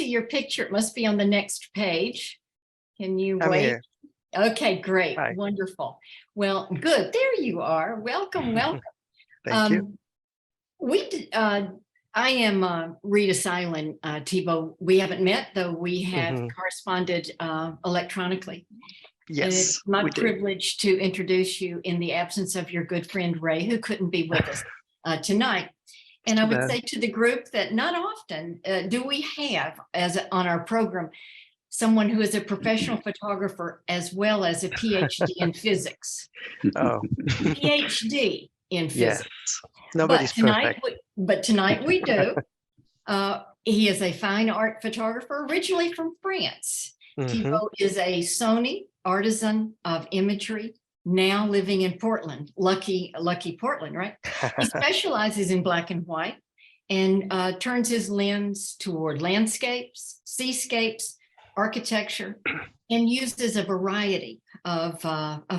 your picture. It must be on the next page. Can you I'm wait? here. Okay, great. Hi. Wonderful. Well, good. There you are. Welcome, welcome. Thank you. I am Rita Silent, Thibault. We haven't met, though we have corresponded electronically. Yes, and it's my we did. privilege to introduce you in the absence of your good friend Ray, who couldn't be with us tonight. And I would say to the group that not often do we have, on our program, someone who is a professional photographer as well as a PhD in physics. Oh, PhD in yes. physics. Nobody's perfect. But tonight we do. He is a fine art photographer originally from France. Thibault is a Sony artisan of imagery, now living in Portland. Lucky Portland, right? He specializes in black and white and turns his lens toward landscapes, seascapes, architecture, and uses a variety of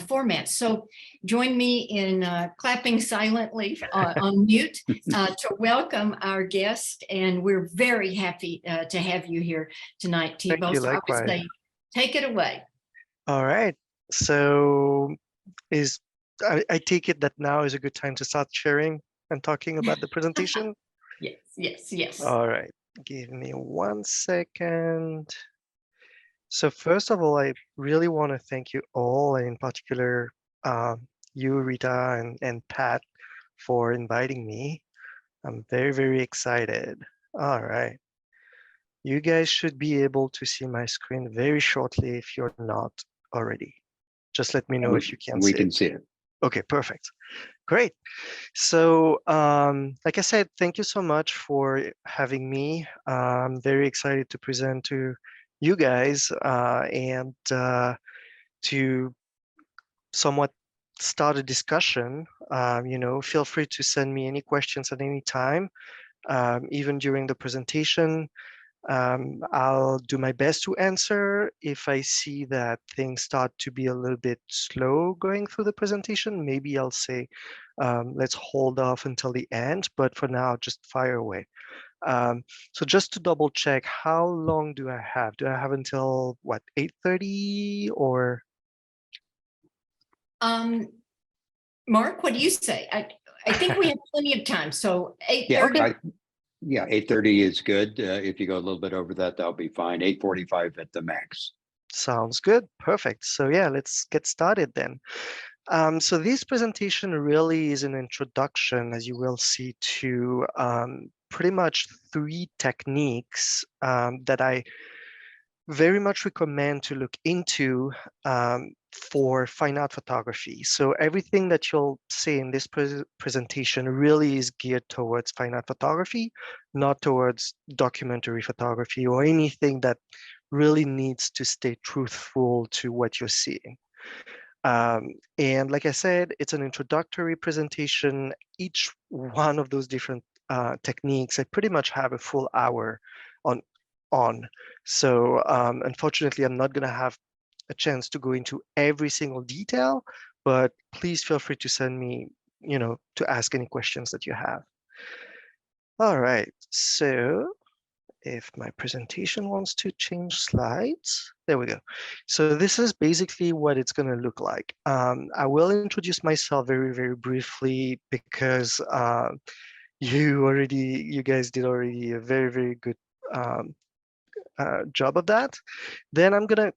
formats. So join me in clapping silently on mute to welcome our guest. And we're very happy to have you here tonight, Thibault. Thank you, so likewise. I would say, take it away. All right. So I take it that now is a good time to start sharing and talking about the presentation? Yes. All right. Give me 1 second. So first of all, I really want to thank you all, and in particular, you, Rita, and Pat, for inviting me. I'm very, very excited. All right. You guys should be able to see my screen very shortly if you're not already. Just let me know if you can see it. We can see it. Okay, perfect. Great. So, like I said, thank you so much for having me. I'm very excited to present to you guys and to somewhat start a discussion. Feel free to send me any questions at any time, even during the presentation. I'll do my best to answer. If I see that things start to be a little bit slow going through the presentation, maybe I'll say, let's hold off until the end, but for now, just fire away. So just to double check, how long do I have? Do I have until what, 8:30 or? Mark, what do you say? I think we have plenty of time. So 8:30. Yeah, 8:30 is good. If you go a little bit over that, that'll be fine. 8:45 at the max. Sounds good. Perfect. So yeah, let's get started then. So this presentation really is an introduction, as you will see, to pretty much 3 techniques that I very much recommend to look into for fine art photography. So everything that you'll see in this presentation really is geared towards fine art photography, not towards documentary photography or anything that really needs to stay truthful to what you're seeing. And like I said, it's an introductory presentation. Each one of those different techniques, I pretty much have a full hour on. So unfortunately, I'm not going to have a chance to go into every single detail, but please feel free to send me, to ask any questions that you have. All right, so if my presentation wants to change slides, there we go. So this is basically what it's going to look like. I will introduce myself very, very briefly because you guys did already a very, very good job of that. Then I'm gonna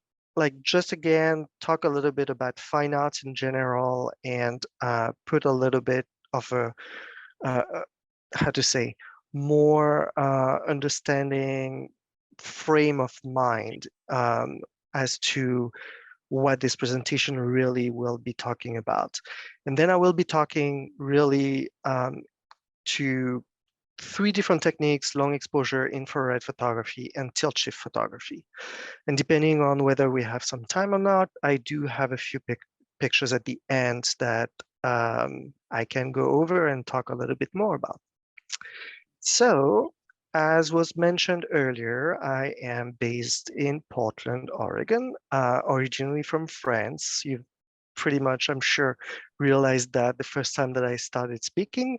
just again talk a little bit about fine arts in general and put a little bit of a how to say more understanding frame of mind as to what this presentation really will be talking about. And then I will be talking really to 3 different techniques: long exposure, infrared photography, and tilt shift photography. And depending on whether we have some time or not, I do have a few pictures at the end that I can go over and talk a little bit more about. So, as was mentioned earlier, I am based in Portland, Oregon, originally from France. You've pretty much, I'm sure, realized that the first time that I started speaking.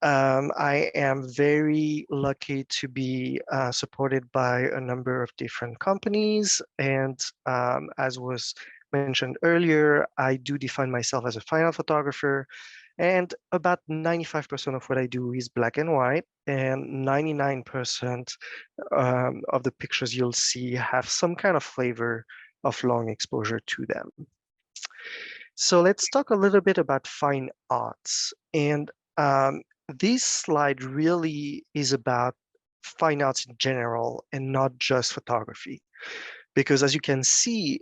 I am very lucky to be supported by a number of different companies. And as was mentioned earlier, I do define myself as a fine art photographer. And about 95% of what I do is black and white, and 99% of the pictures you'll see have some kind of flavor of long exposure to them. So let's talk a little bit about fine arts. And this slide really is about fine arts in general and not just photography. Because as you can see,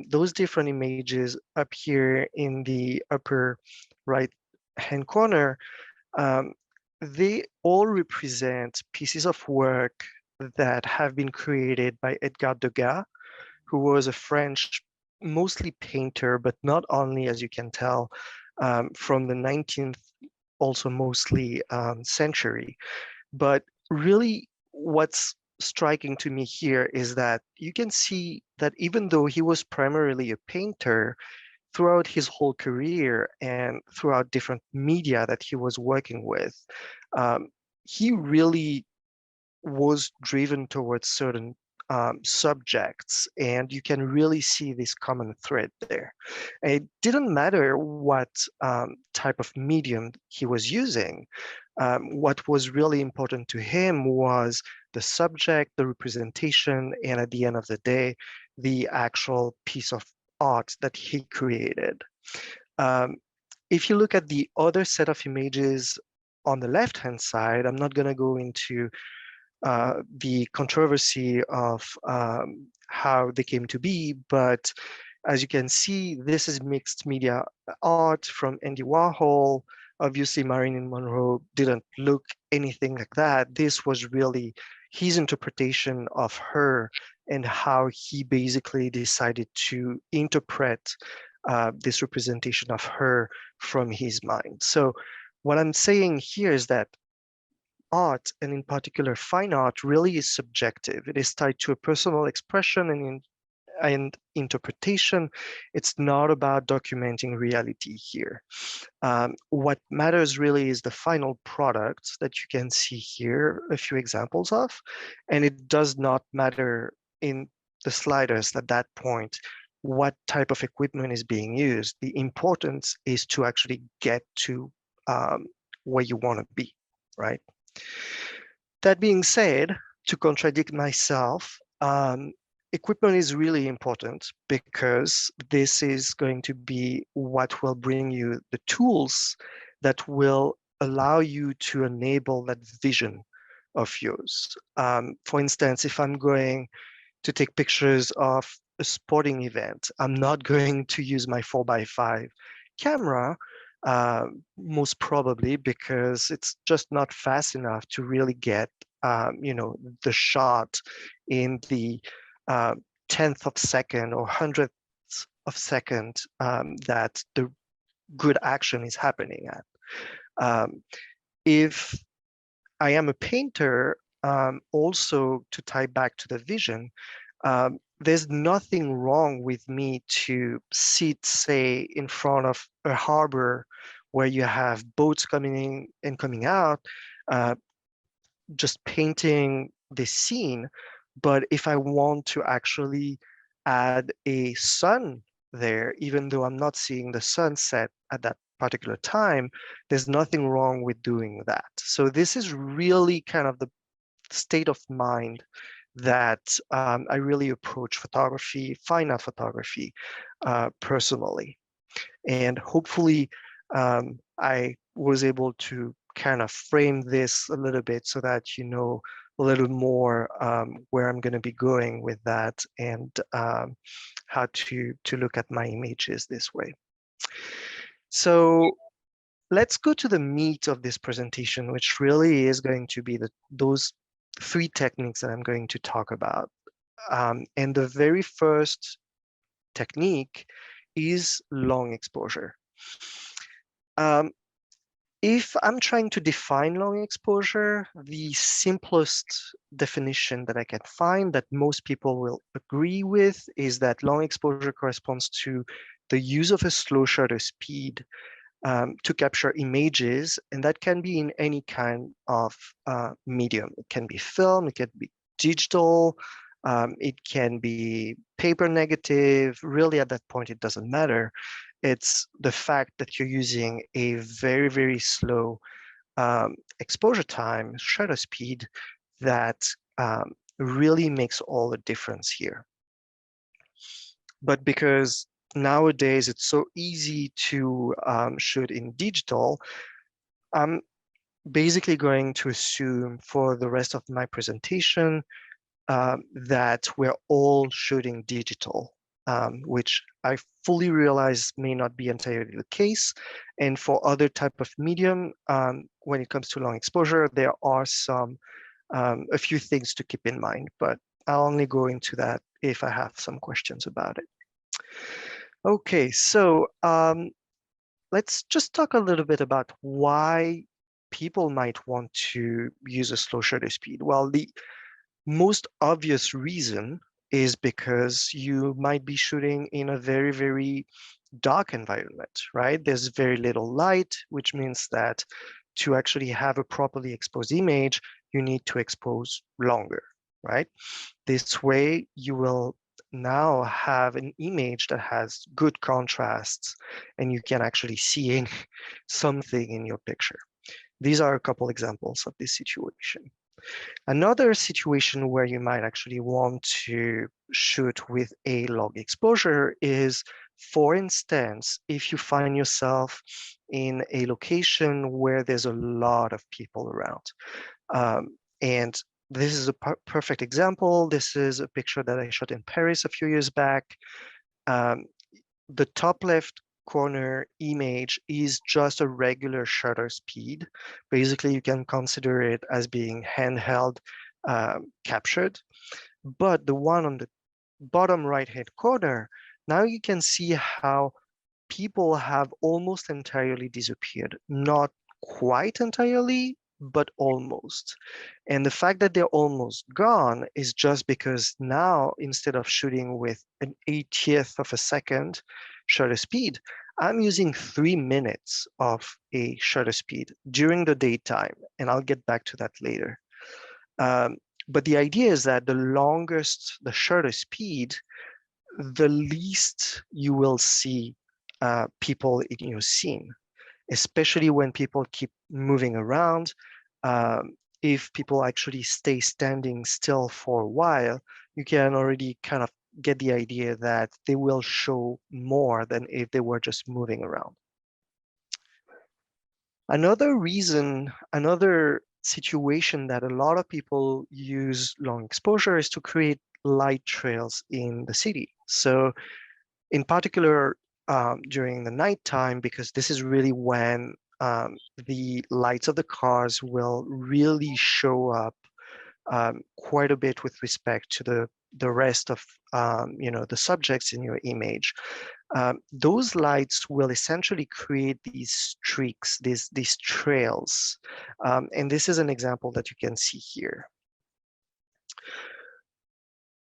those different images up here in the upper right hand corner, um, they all represent pieces of work that have been created by Edgar Degas, who was a French, mostly painter, but not only, as you can tell, from the 19th, also mostly century. But really, what's striking to me here is that you can see that even though he was primarily a painter, throughout his whole career and throughout different media that he was working with, um, he really was driven towards certain subjects, and you can really see this common thread there. It didn't matter what type of medium he was using. What was really important to him was the subject, the representation, and at the end of the day, the actual piece of art that he created. Um, if you look at the other set of images on the left-hand side, I'm not going to go into the controversy of how they came to be, but as you can see, this is mixed media art from Andy Warhol. Obviously, Marilyn Monroe didn't look anything like that. This was really his interpretation of her and how he basically decided to interpret this representation of her from his mind. So what I'm saying here is that art, and in particular fine art, really is subjective. It is tied to a personal expression and interpretation. It's not about documenting reality here. What matters really is the final product that you can see here, a few examples of, and it does not matter in the slightest at that point what type of equipment is being used. The importance is to actually get to where you want to be, right? That being said, to contradict myself, equipment is really important because this is going to be what will bring you the tools that will allow you to enable that vision of yours. For instance, if I'm going to take pictures of a sporting event, I'm not going to use my 4x5 camera, most probably because it's just not fast enough to really get the shot in the 10th of second or 100th of second that the good action is happening at. If I am a painter, also to tie back to the vision, there's nothing wrong with me to sit, say, in front of a harbor where you have boats coming in and coming out, just painting the scene. But if I want to actually add a sun there, even though I'm not seeing the sunset at that particular time, there's nothing wrong with doing that. So this is really kind of the state of mind that I really approach photography, fine art photography, personally. And hopefully I was able to kind of frame this a little bit so that you know a little more where I'm going to be going with that and how to look at my images this way. So let's go to the meat of this presentation, which really is going to be those three techniques that I'm going to talk about. And the very first technique is long exposure. If I'm trying to define long exposure, the simplest definition that I can find that most people will agree with is that long exposure corresponds to the use of a slow shutter speed to capture images, and that can be in any kind of medium. It can be film, it can be digital, it can be paper negative. Really, at that point, it doesn't matter. It's the fact that you're using a very, very slow exposure time, shutter speed, that really makes all the difference here. But because nowadays it's so easy to shoot in digital, I'm basically going to assume for the rest of my presentation that we're all shooting digital, which I fully realize may not be entirely the case. And for other type of medium, when it comes to long exposure, there are a few things to keep in mind, but I'll only go into that if I have some questions about it. Okay, so let's just talk a little bit about why people might want to use a slow shutter speed. Well, the most obvious reason is because you might be shooting in a very, very dark environment, right? There's very little light, which means that to actually have a properly exposed image, you need to expose longer, right? This way, you will now have an image that has good contrasts and you can actually see something in your picture. These are a couple examples of this situation. Another situation where you might actually want to shoot with a long exposure is, for instance, if you find yourself in a location where there's a lot of people around. And this is a perfect example. This is a picture that I shot in Paris a few years back. The top left corner image is just a regular shutter speed. Basically, you can consider it as being handheld captured. But the one on the bottom right-hand corner, now you can see how people have almost entirely disappeared. Not quite entirely, but almost. And the fact that they're almost gone is just because now, instead of shooting with an 80th of a second shutter speed, I'm using 3 minutes of a shutter speed during the daytime, and I'll get back to that later. But the idea is that the longest the shutter speed, the least you will see people in your scene, especially when people keep moving around. If people actually stay standing still for a while, you can already kind of get the idea that they will show more than if they were just moving around. Another reason, another situation that a lot of people use long exposure is to create light trails in the city. So in particular, during the nighttime, because this is really when the lights of the cars will really show up quite a bit with respect to the rest of the subjects in your image. Those lights will essentially create these streaks, these trails. And this is an example that you can see here.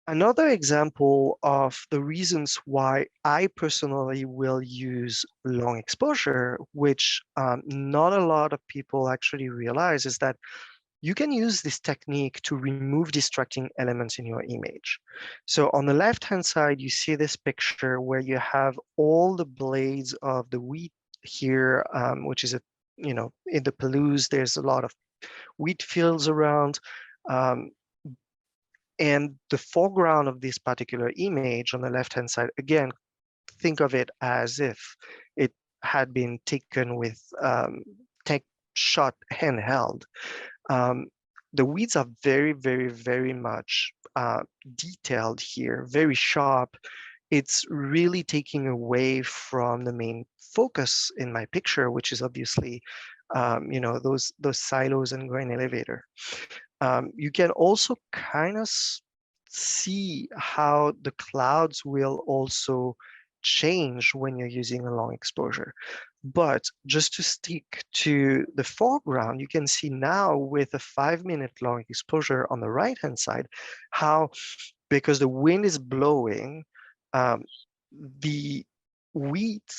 Another example of the reasons why I personally will use long exposure, which not a lot of people actually realize, is that you can use this technique to remove distracting elements in your image. So on the left-hand side, you see this picture where you have all the blades of the wheat here, which is in the Palouse, there's a lot of wheat fields around. And the foreground of this particular image on the left-hand side, again, think of it as if it had been taken with shot handheld. The weeds are very, very, very much detailed here, very sharp. It's really taking away from the main focus in my picture, which is obviously, those silos and grain elevator. You can also kind of see how the clouds will also change when you're using a long exposure. But just to stick to the foreground, you can see now with a 5-minute long exposure on the right-hand side, how, because the wind is blowing, the wheat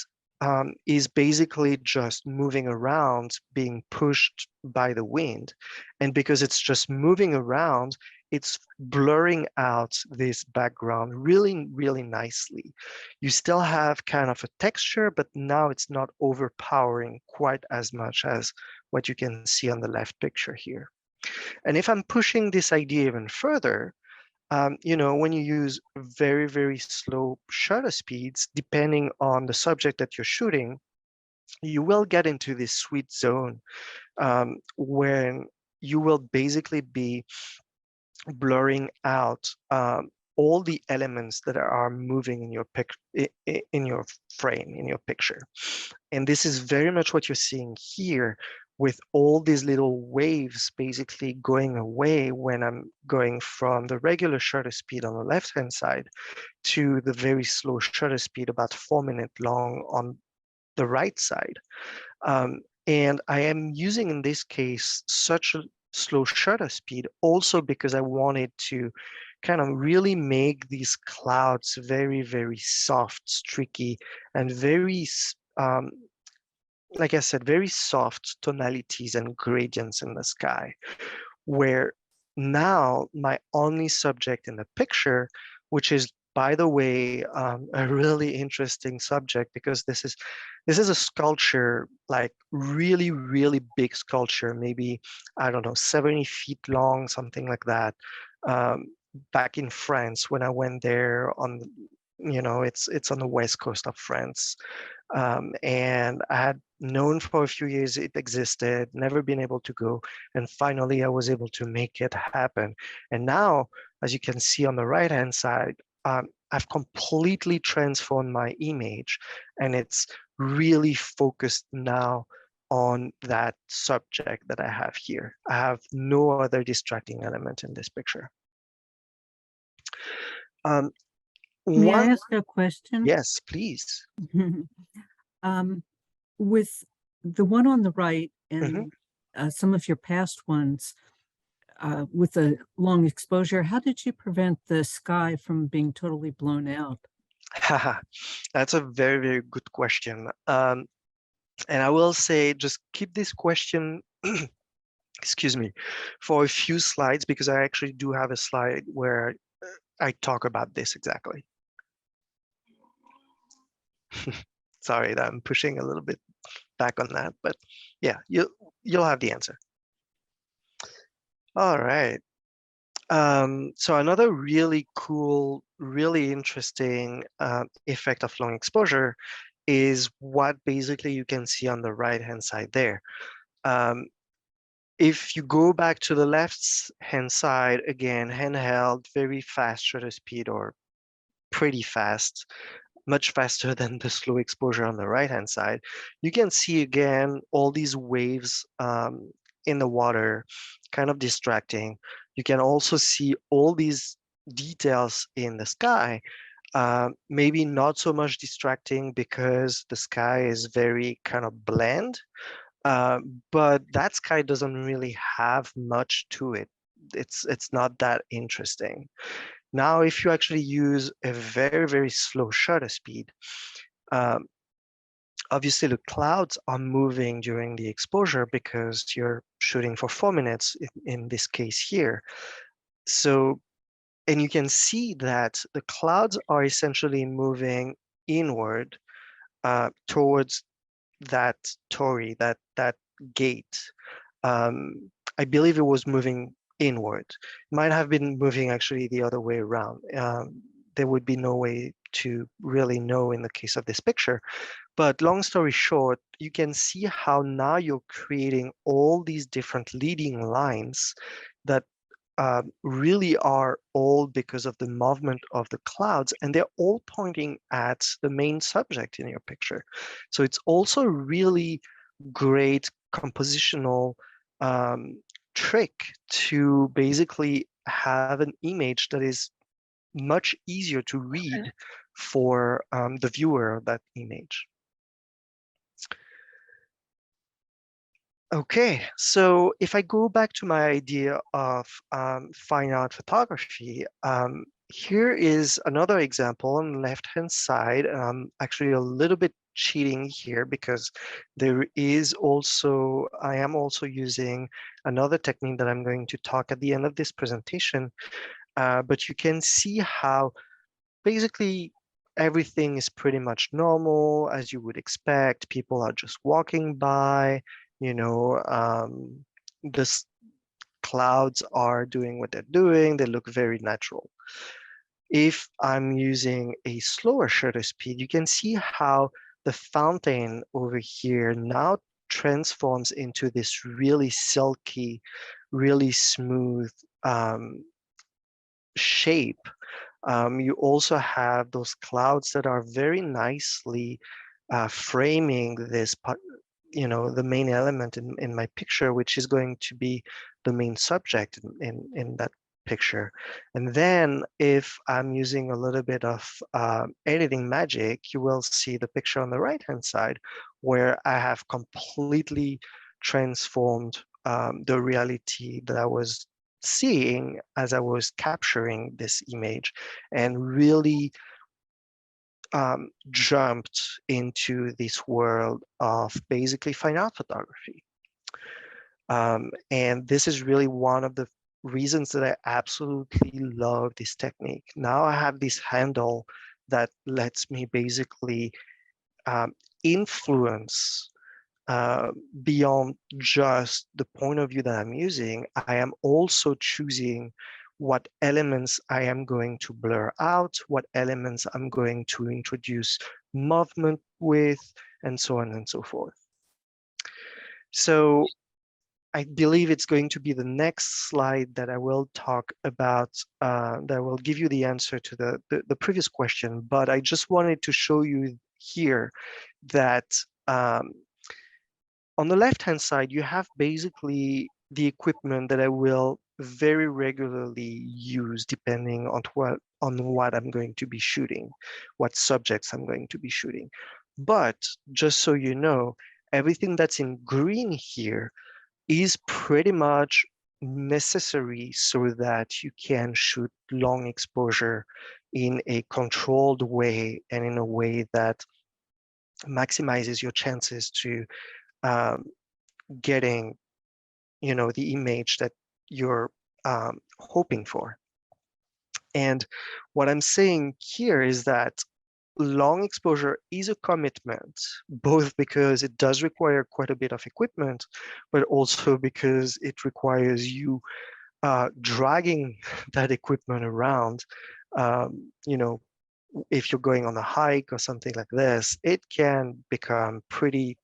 is basically just moving around, being pushed by the wind. And because it's just moving around, it's blurring out this background really, really nicely. You still have kind of a texture, but now it's not overpowering quite as much as what you can see on the left picture here. And if I'm pushing this idea even further, when you use very, very slow shutter speeds, depending on the subject that you're shooting, you will get into this sweet zone when you will basically be blurring out all the elements that are moving in your in your frame, in your picture. And this is very much what you're seeing here, with all these little waves basically going away when I'm going from the regular shutter speed on the left-hand side to the very slow shutter speed, about 4 minutes long, on the right side. And I am using, in this case, such a slow shutter speed also because I wanted to kind of really make these clouds very, very soft, streaky, and very, like I said, very soft tonalities and gradients in the sky, where now my only subject in the picture, which is, by the way, a really interesting subject, because this is a sculpture, like really, really big sculpture, maybe, I don't know, 70 feet long, something like that. Back in France, when I went there on, it's on the west coast of France. And I had known for a few years it existed, never been able to go. And finally, I was able to make it happen. And now, as you can see on the right-hand side, I've completely transformed my image, and it's really focused now on that subject that I have here. I have no other distracting element in this picture. May I ask a question? Yes, please. With the one on the right and some of your past ones, with a long exposure, how did you prevent the sky from being totally blown out? That's a very, very good question. And I will say, just keep this question, excuse me, for a few slides, because I actually do have a slide where I talk about this exactly. Sorry that I'm pushing a little bit back on that, but yeah, you'll have the answer. All right. So another really cool, really interesting effect of long exposure is what basically you can see on the right-hand side there. If you go back to the left-hand side, again, handheld, very fast shutter speed, or pretty fast, much faster than the slow exposure on the right-hand side, you can see again all these waves in the water, kind of distracting. You can also see all these details in the sky, maybe not so much distracting because the sky is very kind of bland, but that sky doesn't really have much to it. It's not that interesting. Now, if you actually use a very, very slow shutter speed, obviously the clouds are moving during the exposure because you're shooting for 4 minutes in this case here. So, and you can see that the clouds are essentially moving inward towards that torii, that gate. I believe it was moving inward. It might have been moving actually the other way around. There would be no way to really know in the case of this picture. But long story short, you can see how now you're creating all these different leading lines that really are all because of the movement of the clouds, and they're all pointing at the main subject in your picture. So it's also really great compositional trick to basically have an image that is much easier to read for the viewer of that image. Okay, so if I go back to my idea of fine art photography, here is another example on the left-hand side, actually a little bit cheating here because I am also using another technique that I'm going to talk at the end of this presentation. But you can see how basically everything is pretty much normal as you would expect. People are just walking by, the clouds are doing what they're doing. They look very natural. If I'm using a slower shutter speed, you can see how the fountain over here now transforms into this really silky, really smooth shape. You also have those clouds that are very nicely framing this, the main element in my picture, which is going to be the main subject in that picture. And then if I'm using a little bit of editing magic, you will see the picture on the right-hand side where I have completely transformed the reality that I was seeing as I was capturing this image and really jumped into this world of basically fine art photography. And this is really one of the reasons that I absolutely love this technique. Now I have this handle that lets me basically influence beyond just the point of view that I'm using. I am also choosing what elements I am going to blur out, what elements I'm going to introduce movement with, and so on and so forth. So I believe it's going to be the next slide that I will talk about, that will give you the answer to the previous question. But I just wanted to show you here that on the left-hand side, you have basically the equipment that I will very regularly use depending on what I'm going to be shooting, what subjects I'm going to be shooting. But just so you know, everything that's in green here is pretty much necessary so that you can shoot long exposure in a controlled way and in a way that maximizes your chances to getting, the image that you're hoping for. And what I'm saying here is that long exposure is a commitment, both because it does require quite a bit of equipment, but also because it requires you dragging that equipment around. If you're going on a hike or something like this, it can become pretty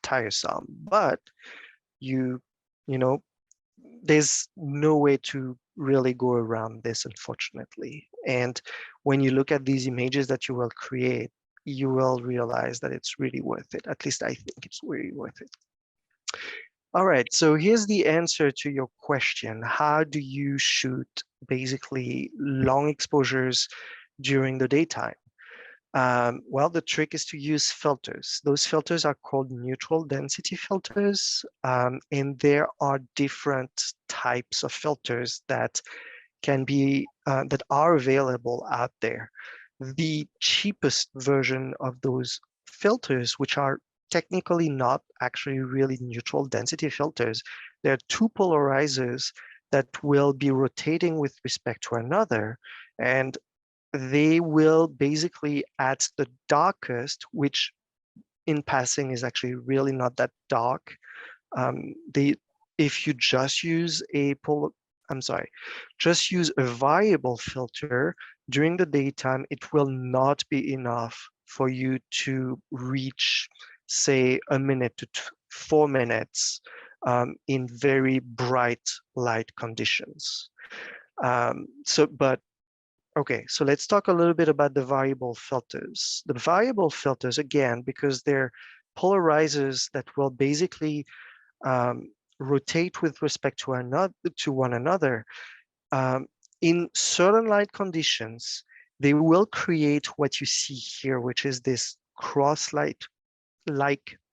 tiresome, but you know there's no way to really go around this, unfortunately. And when you look at these images that you will create, you will realize that it's really worth it. At least I think it's really worth it. All right, so here's the answer to your question. How do you shoot basically long exposures during the daytime? Well, the trick is to use filters. Those filters are called neutral density filters, and there are different types of filters that can be that are available out there. The cheapest version of those filters, which are technically not actually really neutral density filters, there are two polarizers that will be rotating with respect to another, and they will basically at the darkest, which in passing is actually really not that dark. If you just use just use a variable filter during the daytime, it will not be enough for you to reach, say, 1 minute to 4 minutes in very bright light conditions. Okay, so let's talk a little bit about the variable filters. The variable filters, again, because they're polarizers that will basically rotate with respect to one another, in certain light conditions, they will create what you see here, which is this cross-like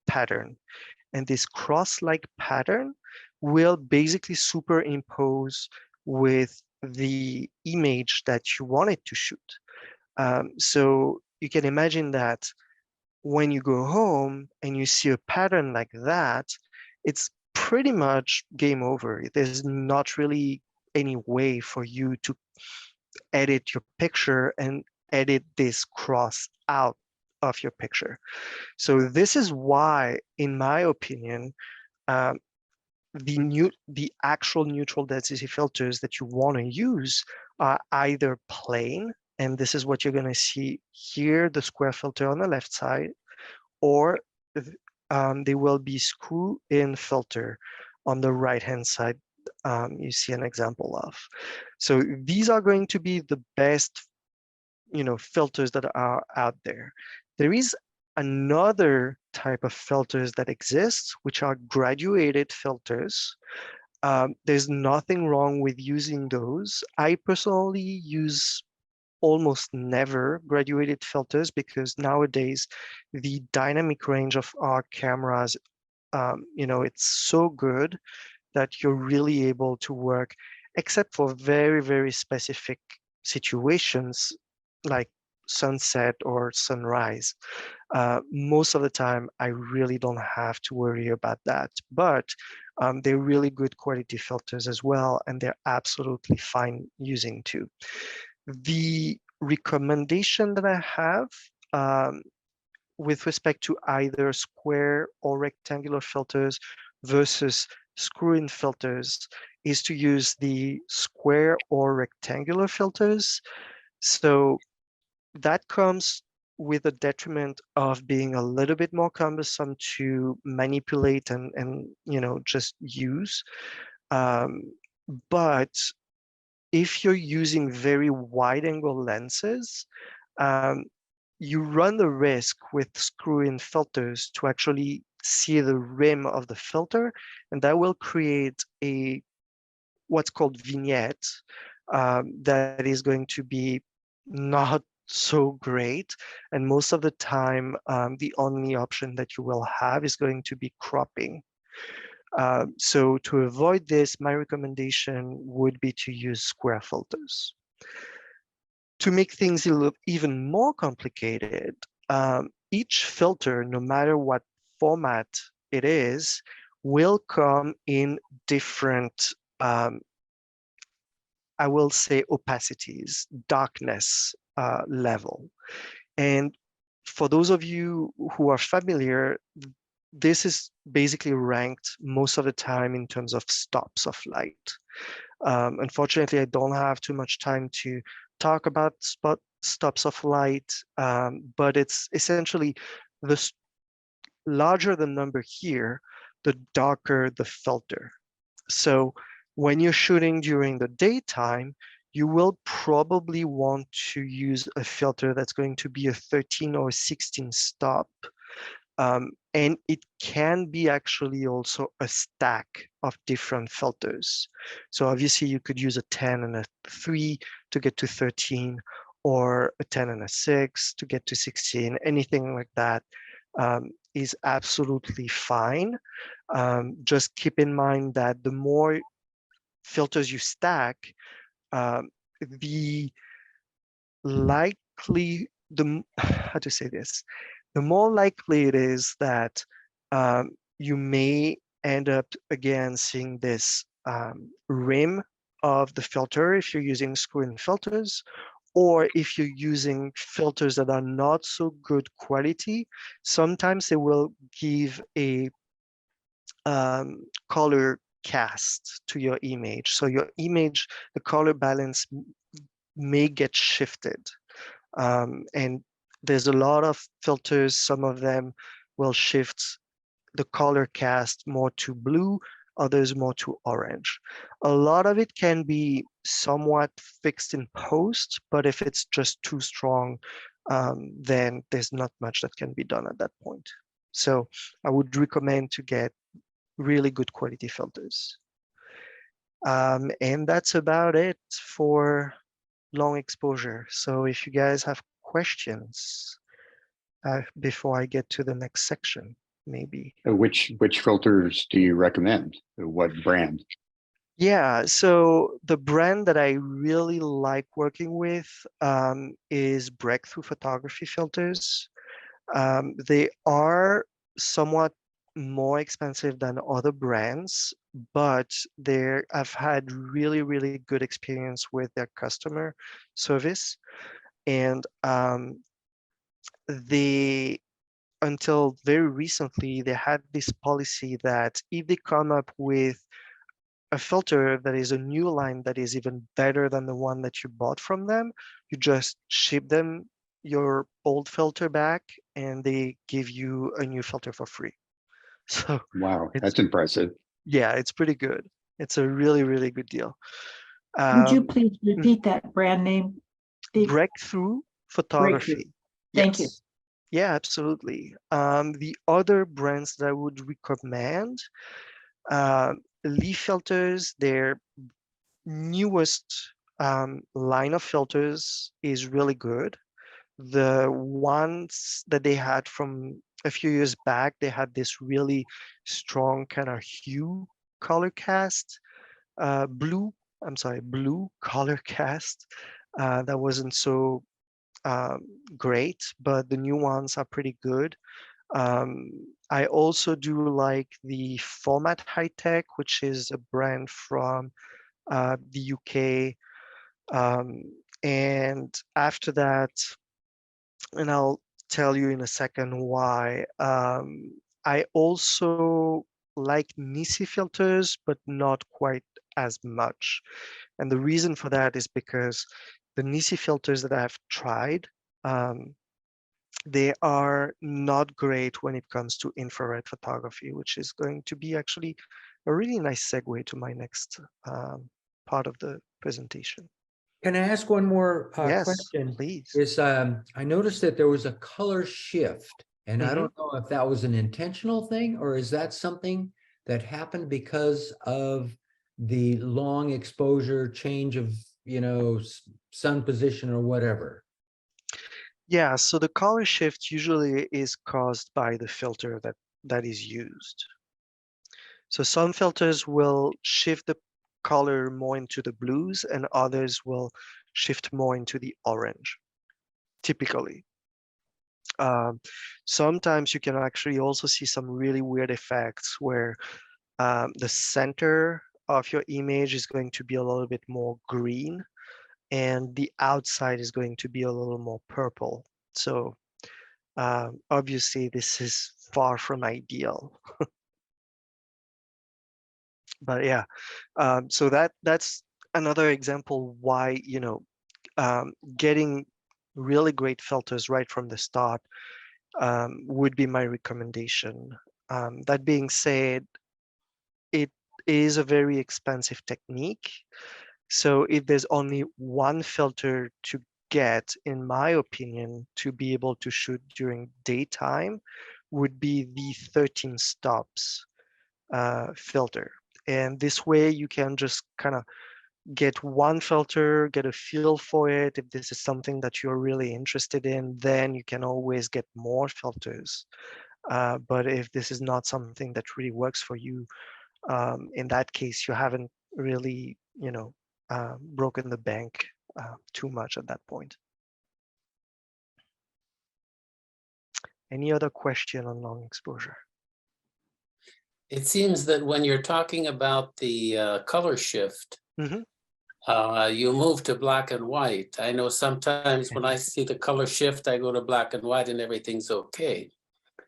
pattern. And this cross-like pattern will basically superimpose with the image that you wanted to shoot. So you can imagine that when you go home and you see a pattern like that, it's pretty much game over. There's not really any way for you to edit your picture and edit this cross out of your picture. So this is why, in my opinion, um, the actual neutral density filters that you want to use are either plain, and this is what you're going to see here, the square filter on the left side, or they will be screw in filter on the right hand side. You see an example of. So these are going to be the best, filters that are out there. There is another type of filters that exists, which are graduated filters. There's nothing wrong with using those. I personally use almost never graduated filters because nowadays the dynamic range of our cameras, it's so good that you're really able to work, except for very, very specific situations like sunset or sunrise. Most of the time, I really don't have to worry about that, but they're really good quality filters as well, and they're absolutely fine using too. The recommendation that I have with respect to either square or rectangular filters versus screw-in filters is to use the square or rectangular filters. So that comes with a detriment of being a little bit more cumbersome to manipulate and just use. But if you're using very wide angle lenses, you run the risk with screw-in filters to actually see the rim of the filter, and that will create a what's called vignette that is going to be not so great. And most of the time, the only option that you will have is going to be cropping. So to avoid this, my recommendation would be to use square filters. To make things even more complicated, each filter, no matter what format it is, will come in different, I will say, opacities, darkness level. And for those of you who are familiar, this is basically ranked most of the time in terms of stops of light. Unfortunately, I don't have too much time to talk about stops of light, but it's essentially the larger the number here, the darker the filter. So when you're shooting during the daytime, you will probably want to use a filter that's going to be a 13 or 16 stop. And it can be actually also a stack of different filters. So obviously you could use a 10 and a 3 to get to 13, or a 10 and a 6 to get to 16. Anything like that is absolutely fine. Just keep in mind that the more filters you stack, the likely, how to say this, the more likely it is that you may end up again seeing this rim of the filter if you're using screw-in filters, or if you're using filters that are not so good quality, sometimes they will give a color cast to your image. So your image, the color balance may get shifted. And there's a lot of filters. Some of them will shift the color cast more to blue, others more to orange. A lot of it can be somewhat fixed in post, but if it's just too strong, then there's not much that can be done at that point. So I would recommend to get really good quality filters. And that's about it for long exposure. So if you guys have questions before I get to the next section, maybe. Which filters do you recommend? What brand? Yeah, so the brand that I really like working with is Breakthrough Photography Filters. They are somewhat more expensive than other brands, but I've had really, really good experience with their customer service. And they, until very recently, they had this policy that if they come up with a filter that is a new line that is even better than the one that you bought from them, you just ship them your old filter back and they give you a new filter for free. So Wow, it's, that's impressive. yeah, it's pretty good. It's a really, really good deal. Would you Um, please repeat that brand name? Steve? Breakthrough Breakthrough. photography. Thank you. Yes. Yeah, absolutely. The other brands that I would recommend, uh, leaf filters, their newest line of filters is really good. The ones that they had from a few years back, they had this really strong kind of hue color cast, blue color cast that wasn't so um, great, but the new ones are pretty good. Um, I also do like the Format High Tech, which is a brand from the UK. Um, and after that, and I'll tell you in a second why, I also like Nisi filters, but not quite as much. And the reason for that is because the Nisi filters that I've tried, um, they are not great when it comes to infrared photography, which is going to be actually a really nice segue to my next part of the presentation. Can I ask one more Yes, question? please. I noticed that there was a color shift, and I Mhm. don't know if that was an intentional thing, or is that something that happened because of the long exposure change of, sun position or whatever? Yeah, so the color shift usually is caused by the filter that is used. So some filters will shift the color more into the blues and others will shift more into the orange, typically. Um, Sometimes you can actually also see some really weird effects where the center of your image is going to be a little bit more green and the outside is going to be a little more purple. So obviously this is far from ideal, but yeah, so that's another example why, getting really great filters right from the start would be my recommendation. That being said, it is a very expensive technique. So if there's only one filter to get, in my opinion, to be able to shoot during daytime, would be the 13 stops filter. And this way you can just kind of get one filter, get a feel for it. If this is something that you're really interested in, then you can always get more filters. But if this is not something that really works for you, in that case, you haven't really, broken the bank too much at that point. Any other question on long exposure? It seems that when you're talking about the color shift, Mhm. You move to black and white. I know sometimes when I see the color shift, I go to black and white and everything's okay.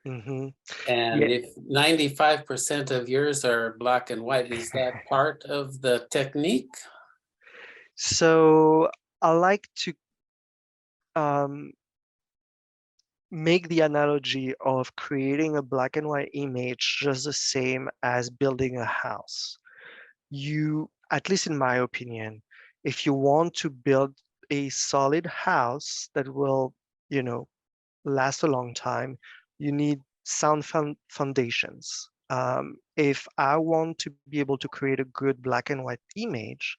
Mhm. And Yeah. if 95% of yours are black and white, is that part of the technique? So I like to um, make the analogy of creating a black and white image just the same as building a house. You, at least in my opinion, if you want to build a solid house that will, you know, last a long time, you need sound foundations. If I want to be able to create a good black and white image,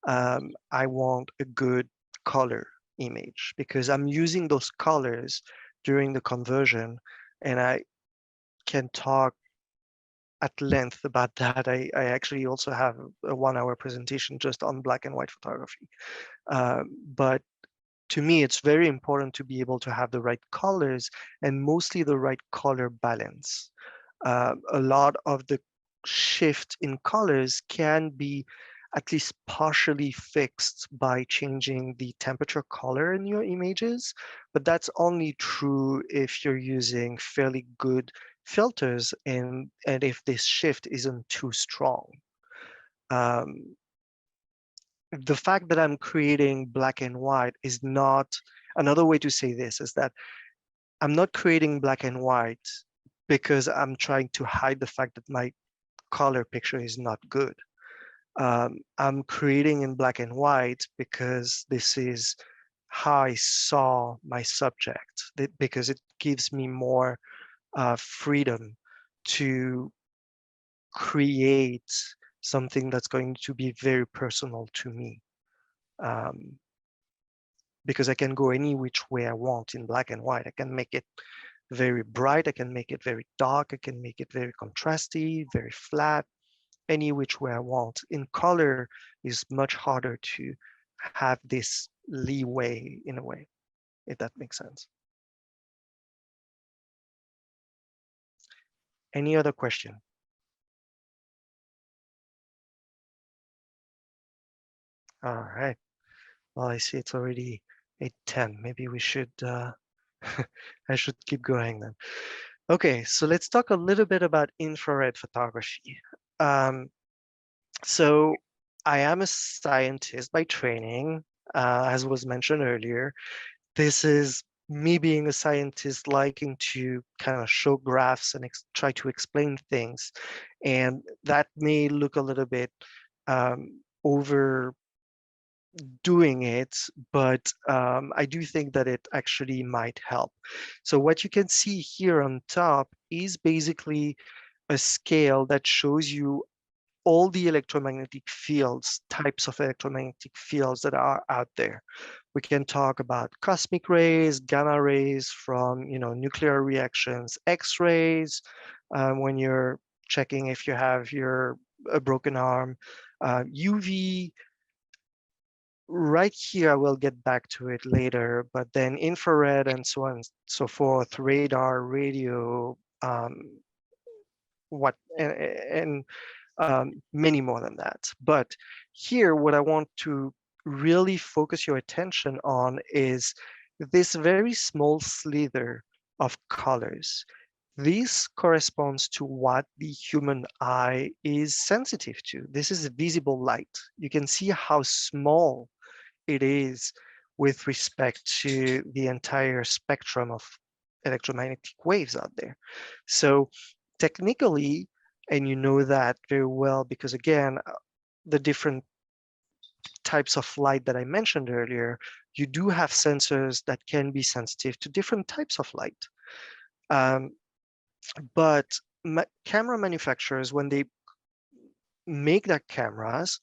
I want a good color image because I'm using those colors during the conversion, and I can talk at length about that. I actually also have a 1 hour presentation just on black and white photography. But to me, it's very important to be able to have the right colors and mostly the right color balance. A lot of the shift in colors can be at least partially fixed by changing the temperature color in your images, but that's only true if you're using fairly good filters and if this shift isn't too strong. The fact that I'm creating black and white is not, another way to say this is that I'm not creating black and white because I'm trying to hide the fact that my color picture is not good. I'm creating in black and white because this is how I saw my subject, because it gives me more freedom to create something that's going to be very personal to me. Because I can go any which way I want in black and white. I can make it very bright, I can make it very dark, I can make it very contrasty, very flat, any which way I want. In color is much harder to have this leeway in a way, if that makes sense. Any other question? All right. Well, I see it's already 8:10. Maybe we should, I should keep going then. Okay, so let's talk a little bit about infrared photography. So I am a scientist by training, as was mentioned earlier. This is me being a scientist liking to kind of show graphs and try to explain things. And that may look a little bit overdoing it, but I do think that it actually might help. So what you can see here on top is basically a scale that shows you all the electromagnetic fields, types of electromagnetic fields that are out there. We can talk about cosmic rays, gamma rays from nuclear reactions, X-rays, when you're checking if you have a broken arm, UV. Right here, I will get back to it later, but then infrared and so on and so forth, radar, radio, and many more than that. But here, what I want to really focus your attention on is this very small slither of colors. This corresponds to what the human eye is sensitive to. This is visible light. You can see how small it is with respect to the entire spectrum of electromagnetic waves out there. So technically, and you know that very well because again, the different types of light that I mentioned earlier, you do have sensors that can be sensitive to different types of light. But camera manufacturers, when they make their cameras,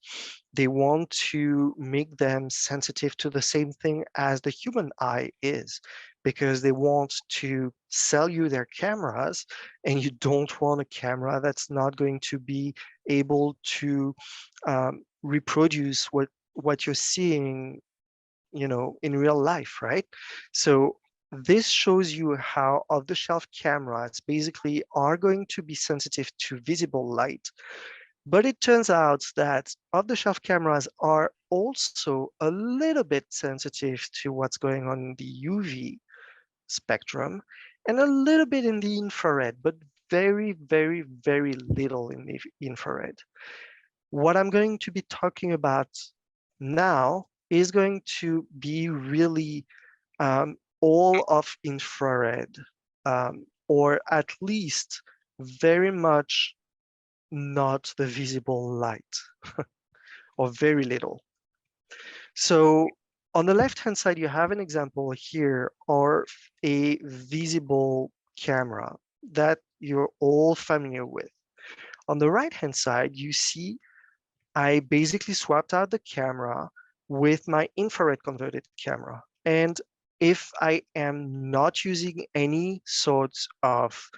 they want to make them sensitive to the same thing as the human eye is, because they want to sell you their cameras, and you don't want a camera that's not going to be able to reproduce what you're seeing, in real life, right? So this shows you how off-the-shelf cameras basically are going to be sensitive to visible light. But it turns out that off-the-shelf cameras are also a little bit sensitive to what's going on in the UV spectrum and a little bit in the infrared, but very, very, very little in the infrared. What I'm going to be talking about now is going to be really all of infrared, or at least very much not the visible light, or very little. So on the left-hand side, you have an example here of a visible camera that you're all familiar with. On the right-hand side, you see I basically swapped out the camera with my infrared converted camera. And if I am not using any sorts of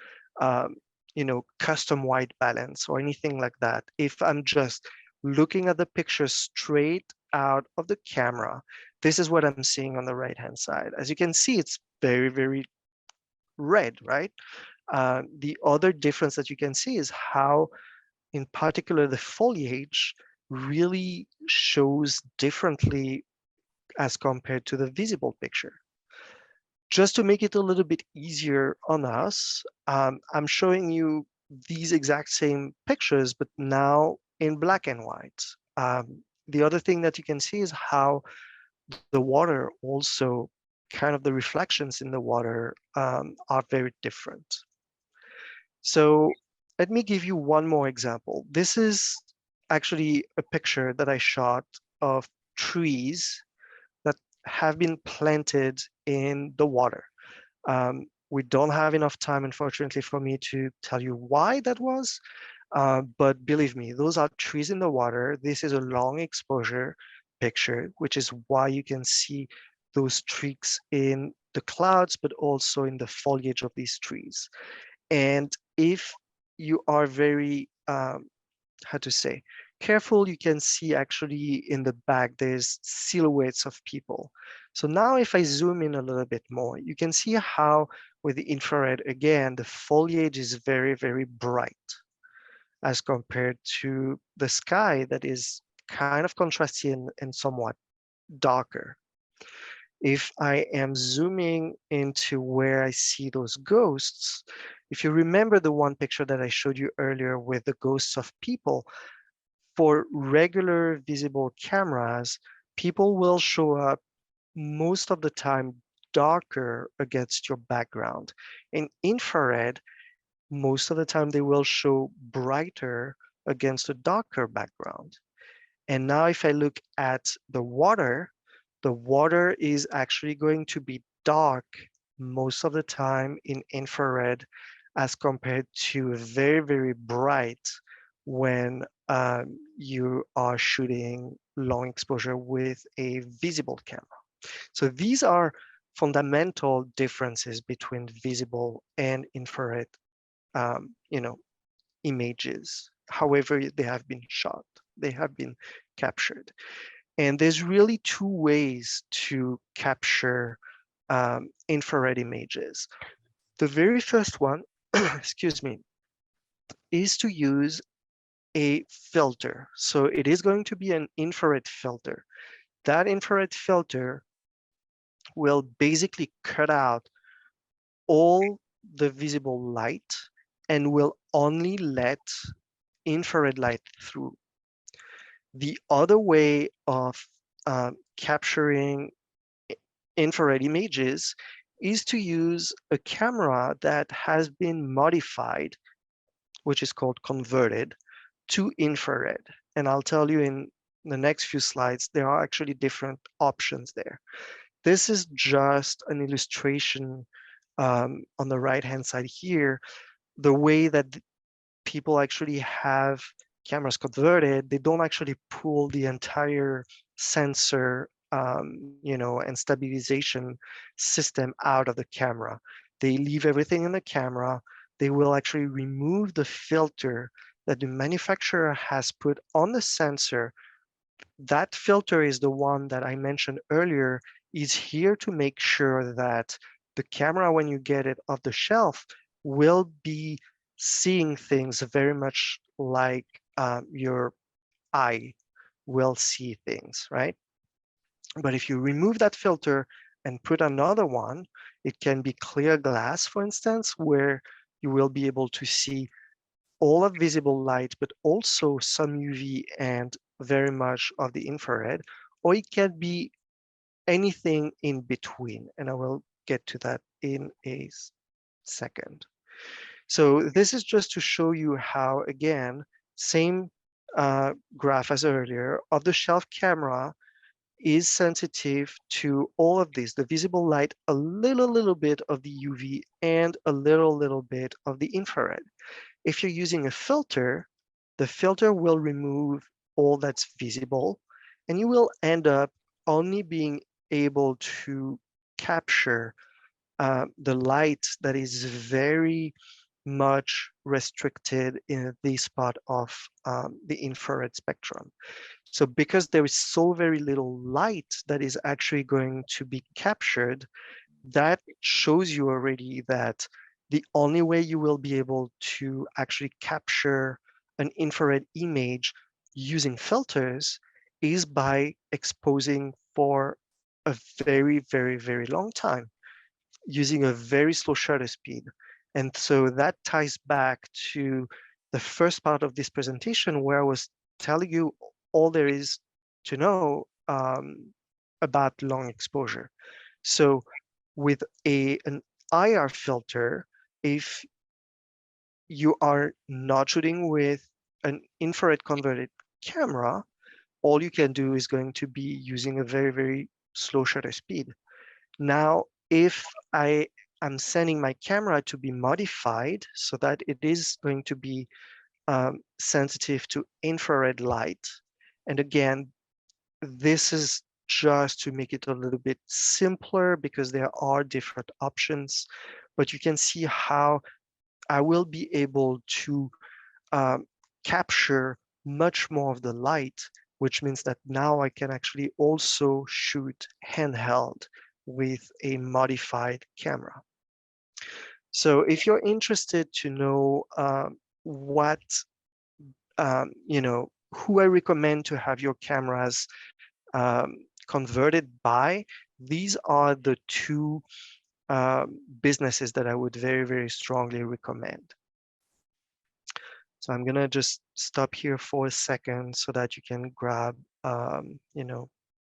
custom white balance or anything like that, if I'm just looking at the picture straight out of the camera, this is what I'm seeing on the right-hand side. As you can see, it's very, very red, right? The other difference that you can see is how, in particular, the foliage really shows differently as compared to the visible picture. Just to make it a little bit easier on us, I'm showing you these exact same pictures, but now in black and white. The other thing that you can see is how the water also, kind of the reflections in the water are very different. So let me give you one more example. This is actually a picture that I shot of trees that have been planted in the water. We don't have enough time, unfortunately, for me to tell you why that was. But believe me, those are trees in the water. This is a long exposure picture, which is why you can see those streaks in the clouds, but also in the foliage of these trees. And if you are very, how to say, careful, you can see actually in the back, there's silhouettes of people. So now if I zoom in a little bit more, you can see how with the infrared, again, the foliage is very, very bright as compared to the sky that is kind of contrasty and somewhat darker. If I am zooming into where I see those ghosts, if you remember the one picture that I showed you earlier with the ghosts of people, for regular visible cameras, people will show up most of the time darker against your background. In infrared, most of the time they will show brighter against a darker background. And now if I look at the water is actually going to be dark most of the time in infrared as compared to very, very bright when you are shooting long exposure with a visible camera. So these are fundamental differences between visible and infrared images. However, they have been shot, they have been captured. And there's really two ways to capture infrared images. The very first one, excuse me, is to use a filter. So it is going to be an infrared filter. That infrared filter will basically cut out all the visible light and will only let infrared light through. The other way of capturing infrared images is to use a camera that has been modified, which is called converted, to infrared. And I'll tell you in the next few slides, there are actually different options there. This is just an illustration on the right-hand side here, the way that people actually have cameras converted. They don't actually pull the entire sensor and stabilization system out of the camera. They leave everything in the camera. They will actually remove the filter that the manufacturer has put on the sensor. That filter is the one that I mentioned earlier, is here to make sure that the camera, when you get it off the shelf, will be seeing things very much like your eye will see things, right? But if you remove that filter and put another one, it can be clear glass, for instance, where you will be able to see all of visible light, but also some UV and very much of the infrared, or it can be anything in between. And I will get to that in a second. So this is just to show you how, again, same graph as earlier, off-the-shelf camera is sensitive to all of this, the visible light, a little bit of the UV, and a little bit of the infrared. If you're using a filter, the filter will remove all that's visible, and you will end up only being able to capture the light that is very much restricted in this part of the infrared spectrum. So because there is so very little light that is actually going to be captured, that shows you already that the only way you will be able to actually capture an infrared image using filters is by exposing for a very, very, very long time using a very slow shutter speed. And so that ties back to the first part of this presentation where I was telling you all there is to know about long exposure. So with an IR filter, if you are not shooting with an infrared converted camera, all you can do is going to be using a very, very slow shutter speed. Now, if I am sending my camera to be modified so that it is going to be sensitive to infrared light, and again, this is just to make it a little bit simpler because there are different options, but you can see how I will be able to capture much more of the light, which means that now I can actually also shoot handheld with a modified camera. So if you're interested to know what, who I recommend to have your cameras converted by, these are the two businesses that I would very, very strongly recommend. So I'm gonna just stop here for a second so that you can grab, a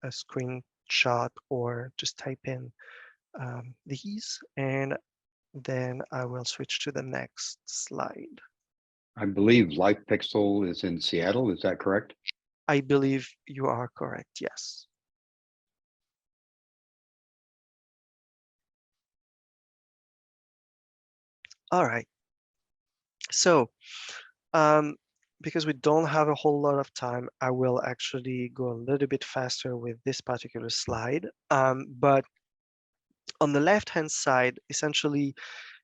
screenshot or just type in these, and then I will switch to the next slide. I believe Life Pixel is in Seattle. Is that correct? I believe you are correct, yes. All right. So, because we don't have a whole lot of time, I will actually go a little bit faster with this particular slide. But on the left-hand side, essentially,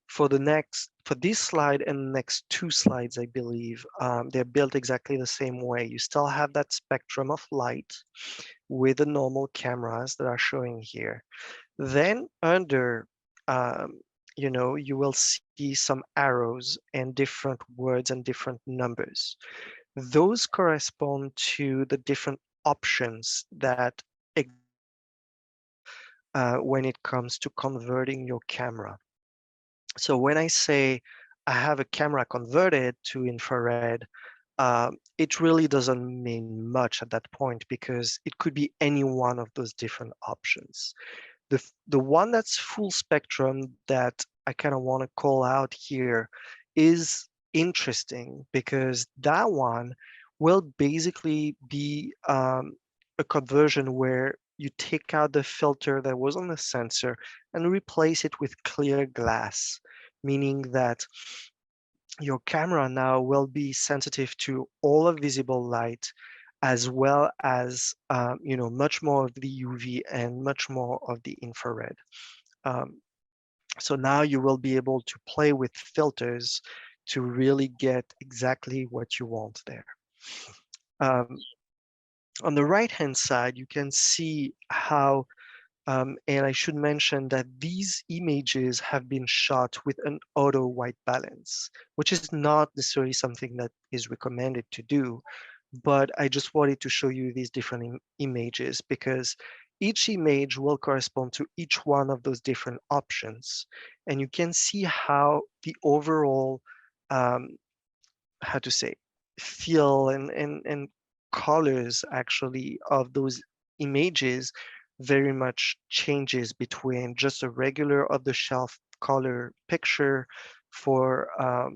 for this slide and the next two slides, I believe, they're built exactly the same way. You still have that spectrum of light with the normal cameras that are showing here. Then under, you will see some arrows and different words and different numbers. Those correspond to the different options that when it comes to converting your camera. So when I say I have a camera converted to infrared, it really doesn't mean much at that point because it could be any one of those different options. The one that's full spectrum that I kind of want to call out here is interesting because that one will basically be a conversion where you take out the filter that was on the sensor and replace it with clear glass, meaning that your camera now will be sensitive to all of visible light as well as much more of the UV and much more of the infrared. So now you will be able to play with filters to really get exactly what you want there. On the right-hand side, you can see how, and I should mention that these images have been shot with an auto white balance, which is not necessarily something that is recommended to do, but I just wanted to show you these different images because each image will correspond to each one of those different options. And you can see how the overall, how to say, feel and colors actually of those images very much changes between just a regular off-the-shelf color picture for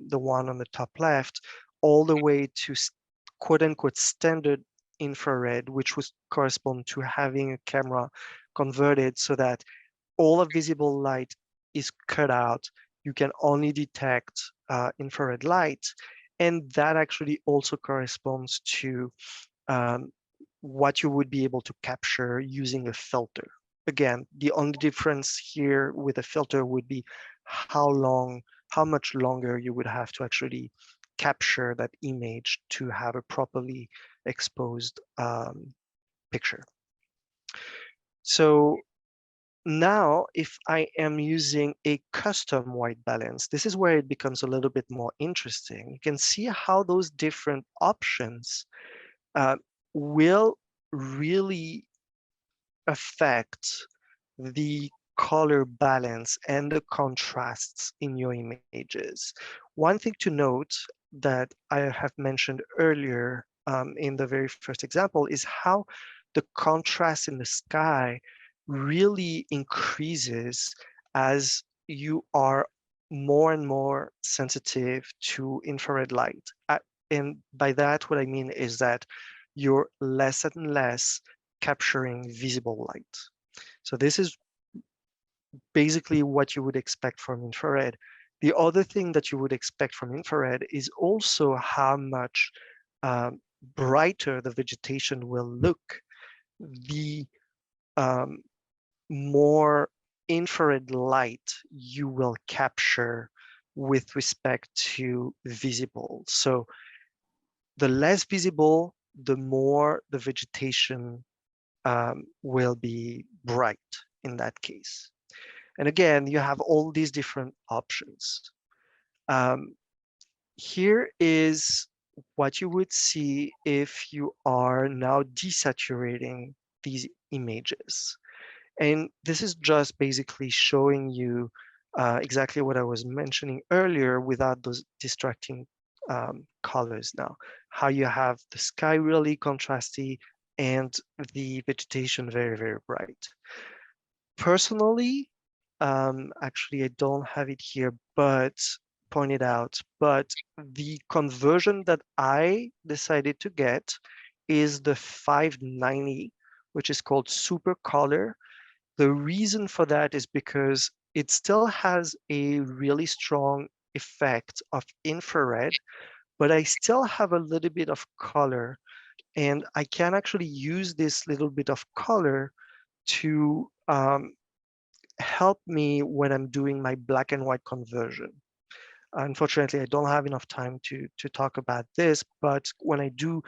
the one on the top left, all the way to quote unquote standard infrared, which would correspond to having a camera converted so that all of visible light is cut out. You can only detect infrared light. And that actually also corresponds to what you would be able to capture using a filter. Again, the only difference here with a filter would be how how much longer you would have to actually capture that image to have a properly exposed picture. So now, if I am using a custom white balance, this is where it becomes a little bit more interesting. You can see how those different options will really affect the color balance and the contrasts in your images. One thing to note that I have mentioned earlier in the very first example is how the contrast in the sky really increases as you are more and more sensitive to infrared light. And by that, what I mean is that you're less and less capturing visible light. So this is basically what you would expect from infrared. The other thing that you would expect from infrared is also how much brighter the vegetation will look. The more infrared light you will capture with respect to visible. So the less visible, the more the vegetation will be bright in that case. And again, you have all these different options. Here is what you would see if you are now desaturating these images. And this is just basically showing you exactly what I was mentioning earlier without those distracting colors now. How you have the sky really contrasty and the vegetation very, very bright. Personally, actually, I don't have it here, but pointed out, but the conversion that I decided to get is the 590, which is called super color. The reason for that is because it still has a really strong effect of infrared, but I still have a little bit of color, and I can actually use this little bit of color to help me when I'm doing my black and white conversion. Unfortunately, I don't have enough time to talk about this, but when I do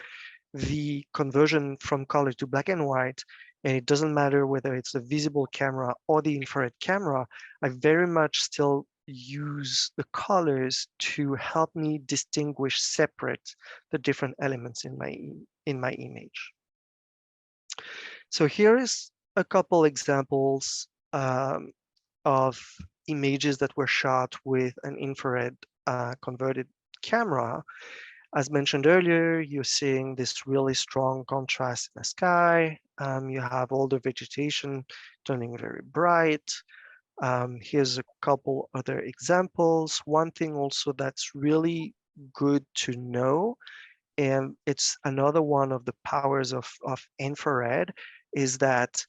the conversion from color to black and white, and it doesn't matter whether it's the visible camera or the infrared camera, I very much still use the colors to help me distinguish, separate the different elements in my image. So here is a couple examples of images that were shot with an infrared converted camera. As mentioned earlier, you're seeing this really strong contrast in the sky. You have all the vegetation turning very bright. Here's a couple other examples. One thing also that's really good to know, and it's another one of the powers of infrared, is that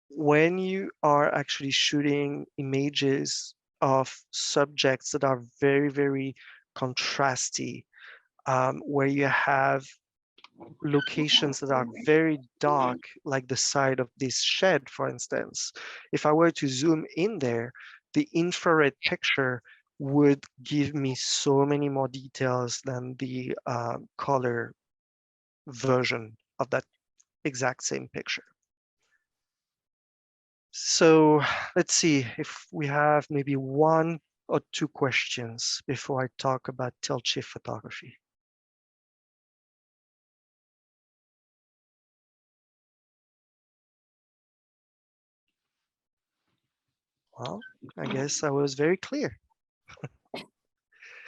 when you are actually shooting images of subjects that are very, very contrasty, where you have locations that are very dark, like the side of this shed, for instance. If I were to zoom in there, the infrared picture would give me so many more details than the color version of that exact same picture. So let's see if we have maybe one or two questions before I talk about tilt shift photography. Well, I guess I was very clear.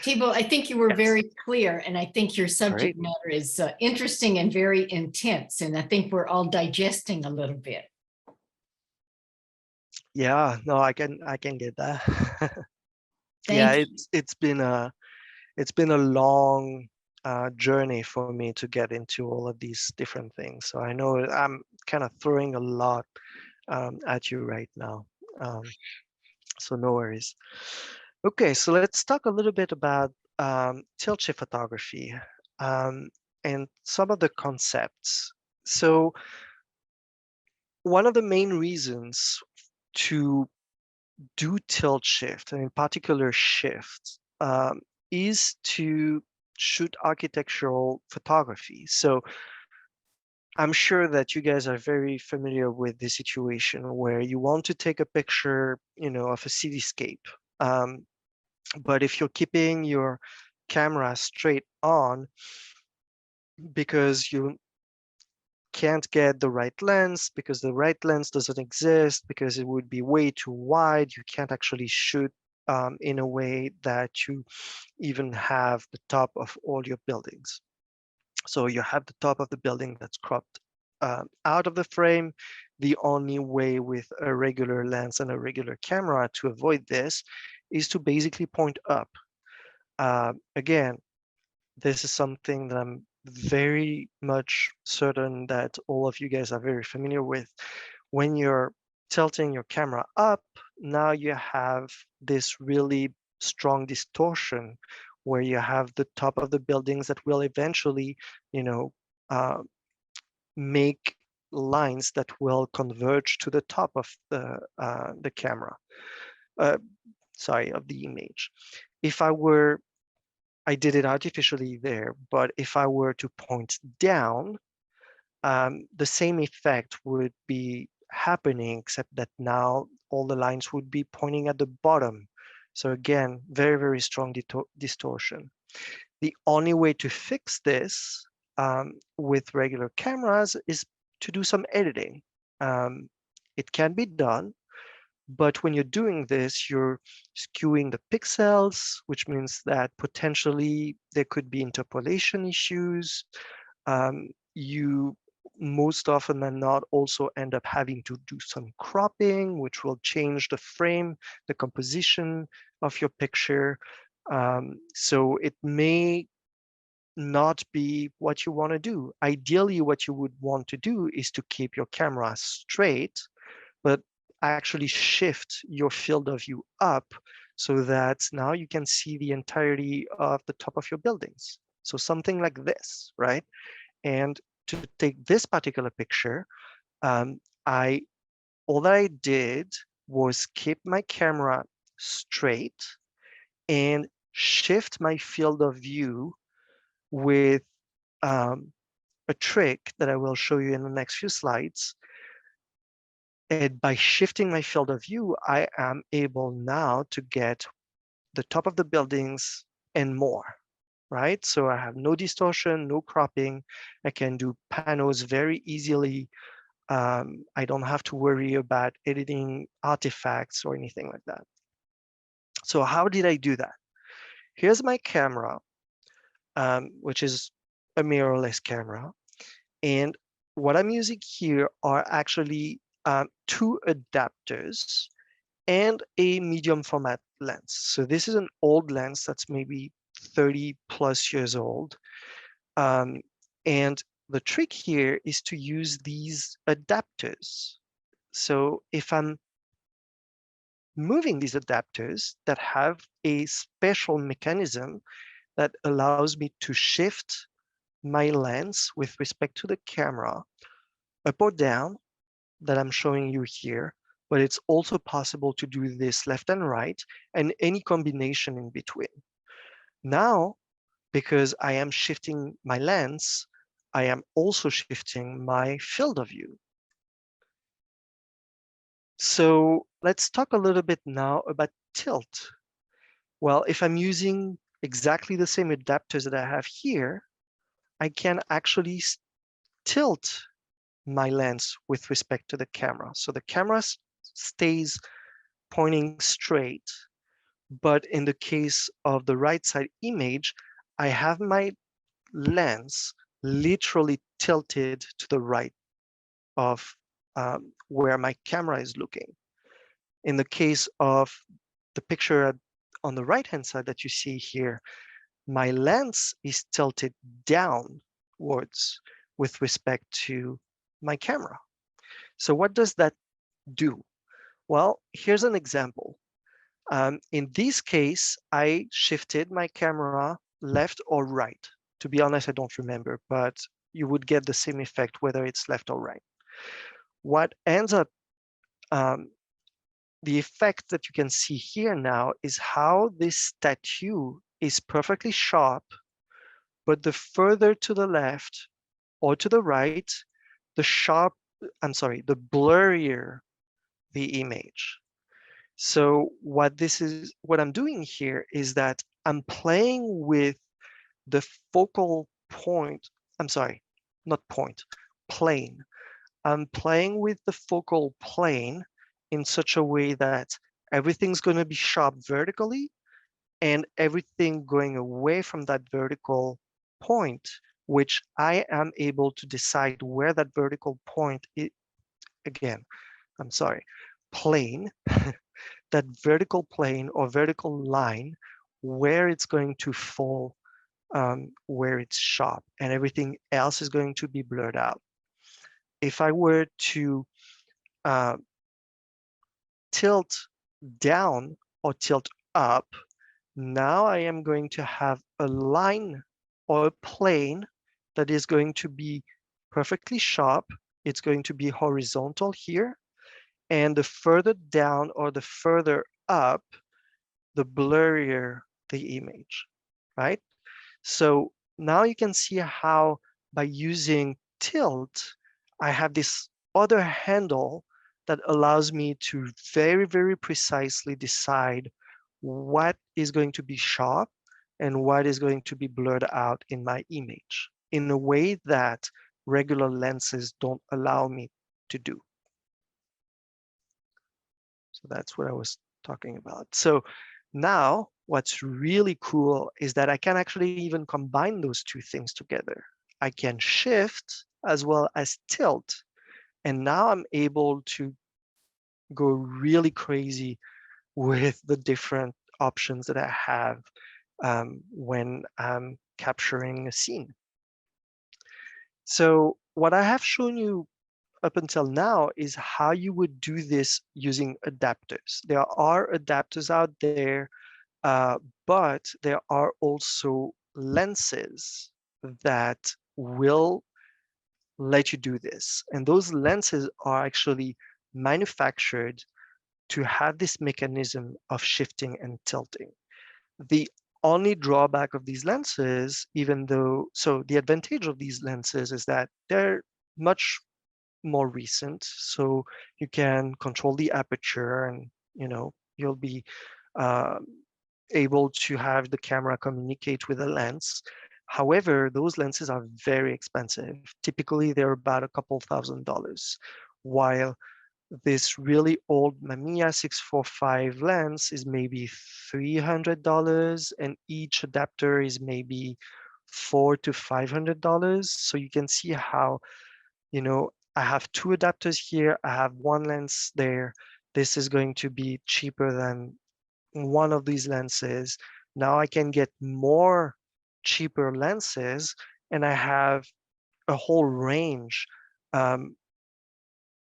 Thibault, I think you were Yes. very clear, and I think your subject Great. matter is interesting and very intense, and I think we're all digesting a little bit. Yeah, no, I can get that. Thank Yeah, you. it's been a long journey for me to get into all of these different things. So I know I'm kind of throwing a lot at you right now. So no worries. Okay, so let's talk a little bit about tilt shift photography and some of the concepts. So one of the main reasons to do tilt shift, and in particular shift, is to shoot architectural photography. So I'm sure that you guys are very familiar with the situation where you want to take a picture, of a cityscape. But if you're keeping your camera straight on because you can't get the right lens, because the right lens doesn't exist, because it would be way too wide, you can't actually shoot in a way that you even have the top of all your buildings. So you have the top of the building that's cropped out of the frame. The only way with a regular lens and a regular camera to avoid this is to basically point up. Again, this is something that I'm very much certain that all of you guys are very familiar with. When you're tilting your camera up, now you have this really strong distortion where you have the top of the buildings that will eventually, uh, make lines that will converge to the top of the camera. Sorry, of the image. If I did it artificially there, but if I were to point down, the same effect would be happening, except that now all the lines would be pointing at the bottom. So again, very, very strong distortion. The only way to fix this with regular cameras is to do some editing. It can be done, but when you're doing this, you're skewing the pixels, which means that potentially there could be interpolation issues. You most often than not also end up having to do some cropping, which will change the frame, the composition of your picture. So it may not be what you want to do. Ideally, what you would want to do is to keep your camera straight, but actually shift your field of view up so that now you can see the entirety of the top of your buildings. So something like this, right? And to take this particular picture, all that I did was keep my camera straight and shift my field of view with a trick that I will show you in the next few slides. And by shifting my field of view, I am able now to get the top of the buildings and more, right? So I have no distortion, no cropping. I can do panels very easily. I don't have to worry about editing artifacts or anything like that. So how did I do that? Here's my camera, which is a mirrorless camera. And what I'm using here are actually 2 adapters and a medium format lens. So this is an old lens that's maybe 30 plus years old. And the trick here is to use these adapters. So if I'm moving these adapters that have a special mechanism that allows me to shift my lens with respect to the camera up or down, that I'm showing you here, but it's also possible to do this left and right and any combination in between. Now, because I am shifting my lens, I am also shifting my field of view. So let's talk a little bit now about tilt. Well, if I'm using exactly the same adapters that I have here, I can actually tilt my lens with respect to the camera. So the camera stays pointing straight, but in the case of the right side image, I have my lens literally tilted to the right of where my camera is looking. In the case of the picture on the right-hand side that you see here, my lens is tilted downwards with respect to my camera. So what does that do? Well, here's an example. In this case, I shifted my camera left or right. To be honest, I don't remember, but you would get the same effect whether it's left or right. What ends up the effect that you can see here now is how this tattoo is perfectly sharp, but the further to the left or to the right, the blurrier the image. So what I'm doing here is that I'm playing with the focal point, not point, plane. I'm playing with the focal plane in such a way that everything's going to be sharp vertically and everything going away from that vertical point, which I am able to decide where that vertical point is. Again, plane, that vertical plane or vertical line, where it's going to fall, where it's sharp, and everything else is going to be blurred out. If I were to tilt down or tilt up, now I am going to have a line or a plane that is going to be perfectly sharp. It's going to be horizontal here. And the further down or the further up, the blurrier the image, right? So now you can see how by using tilt, I have this other handle that allows me to very, very precisely decide what is going to be sharp and what is going to be blurred out in my image in a way that regular lenses don't allow me to do. So that's what I was talking about. So now what's really cool is that I can actually even combine those two things together. I can shift as well as tilt. And now I'm able to go really crazy with the different options that I have when I'm capturing a scene. So what I have shown you up until now is how you would do this using adapters. There are adapters out there, but there are also lenses that will let you do this. And those lenses are actually manufactured to have this mechanism of shifting and tilting. The only drawback of these lenses, so the advantage of these lenses is that they're much more recent, so you can control the aperture and you'll be able to have the camera communicate with the lens. However, those lenses are very expensive. Typically, they're about a couple $1,000s, while this really old Mamiya 645 lens is maybe $300, and each adapter is maybe $400 to $500. So you can see how, I have two adapters here. I have one lens there. This is going to be cheaper than one of these lenses. Now I can get more cheaper lenses, and I have a whole range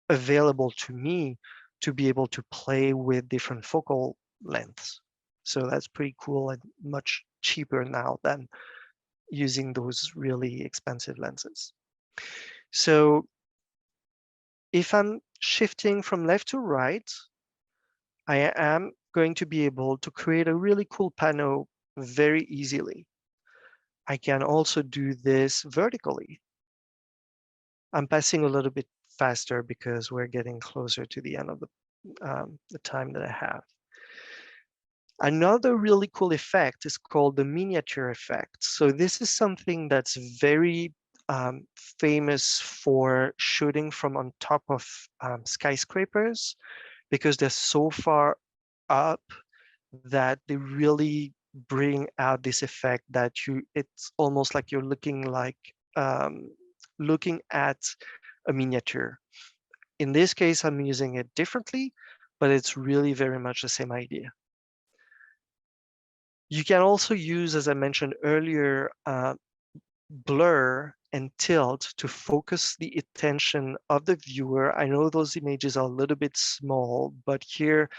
available to me to be able to play with different focal lengths. So that's pretty cool and much cheaper now than using those really expensive lenses. So if I'm shifting from left to right, I am going to be able to create a really cool panel very easily. I can also do this vertically. I'm passing a little bit faster because we're getting closer to the end of the time that I have. Another really cool effect is called the miniature effect. So this is something that's very famous for shooting from on top of skyscrapers, because they're so far up that they really bring out this effect that it's almost like you're looking at a miniature. In this case, I'm using it differently, but it's really very much the same idea. You can also use, as I mentioned earlier, blur and tilt to focus the attention of the viewer. I know those images are a little bit small, but here,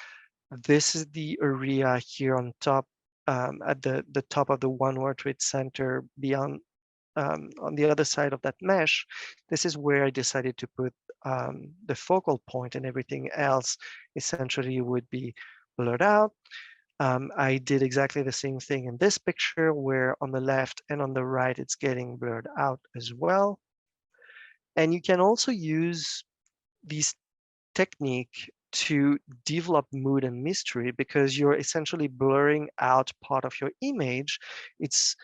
this is the area here on top, at the top of the One World Trade Center beyond on the other side of that mesh, this is where I decided to put the focal point, and everything else essentially would be blurred out. I did exactly the same thing in this picture, where on the left and on the right, it's getting blurred out as well. And you can also use this technique to develop mood and mystery, because you're essentially blurring out part of your image. It's,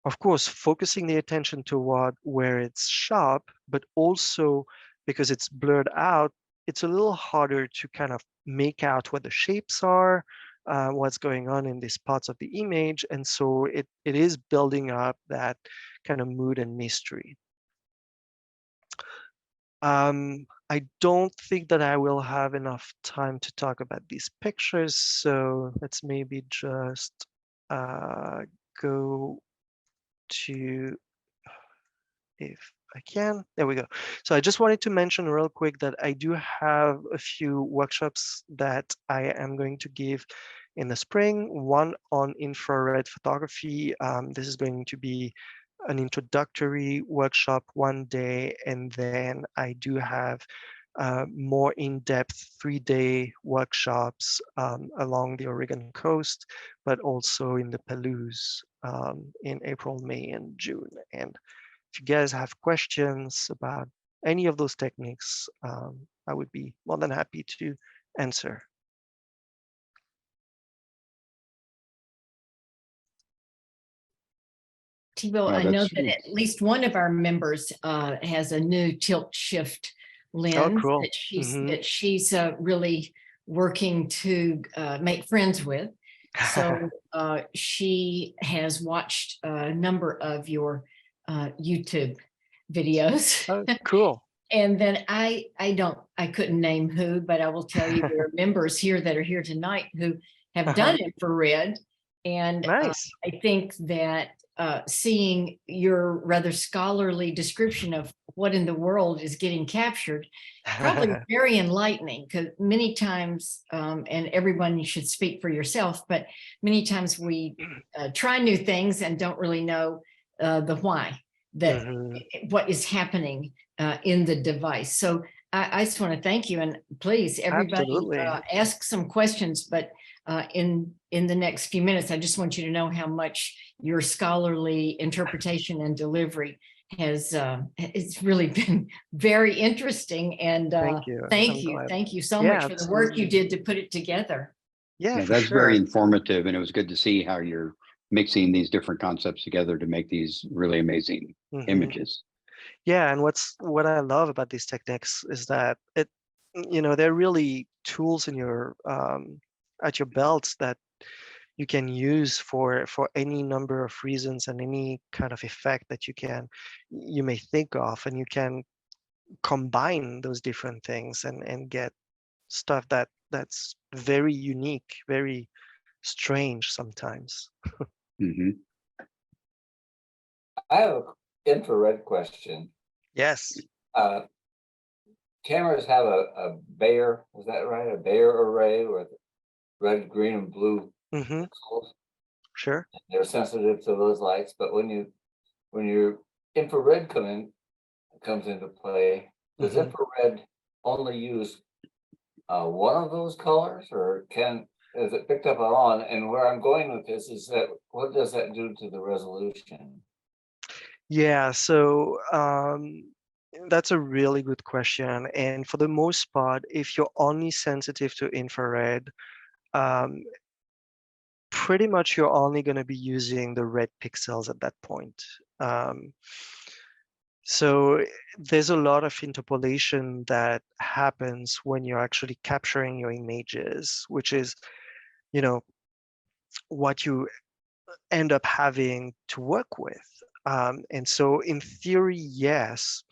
of course, focusing the attention toward where it's sharp, but also because it's blurred out, it's a little harder to kind of make out what the shapes are, what's going on in these parts of the image. And so it is building up that kind of mood and mystery. I don't think that I will have enough time to talk about these pictures, so let's maybe just go to, if I can, there we go. So I just wanted to mention real quick that I do have a few workshops that I am going to give in the spring, one on infrared photography. This is going to be an introductory workshop one day, and then I do have more in-depth 3-day workshops along the Oregon coast, but also in the Palouse in April, May, and June. And if you guys have questions about any of those techniques, I would be more than happy to answer. Thibault, Wow, I know that's- that at least one of our members has a new tilt shift lens cool. that she's really working to make friends with. So she has watched a number of your YouTube videos. Oh, cool. And then I couldn't name who, but I will tell you there are members here that are here tonight who have done infrared. And Nice. I think that seeing your rather scholarly description of what in the world is getting captured, probably very enlightening, because many times, and everyone, you should speak for yourself, but many times we try new things and don't really know the why, that what is happening in the device. So I just want to thank you, and please, everybody, Absolutely. ask some questions, but in the next few minutes, I just want you to know how much your scholarly interpretation and delivery has it's really been very interesting. And Thank you. thank you so Yeah, much for the work you absolutely. did to put it together. Yeah, for that's sure. very informative, and it was good to see how you're mixing these different concepts together to make these really amazing images. Yeah, and what I love about these techniques is that they're really tools in your at your belt that you can use for any number of reasons and any kind of effect that you may think of, and you can combine those different things and get stuff that's very unique, very strange sometimes. Mhm. I have an infrared question. Yes. Cameras have a Bayer, is that right? A Bayer array with red, green, and blue pixels. Sure. They're sensitive to those lights, but when your infrared comes into play, does infrared only use one of those colors, or is it picked up on? And where I'm going with this is that what does that do to the resolution? Yeah, so that's a really good question. And for the most part, if you're only sensitive to infrared, pretty much you're only going to be using the red pixels at that point. So there's a lot of interpolation that happens when you're actually capturing your images, which is, what you end up having to work with. And so in theory, yes,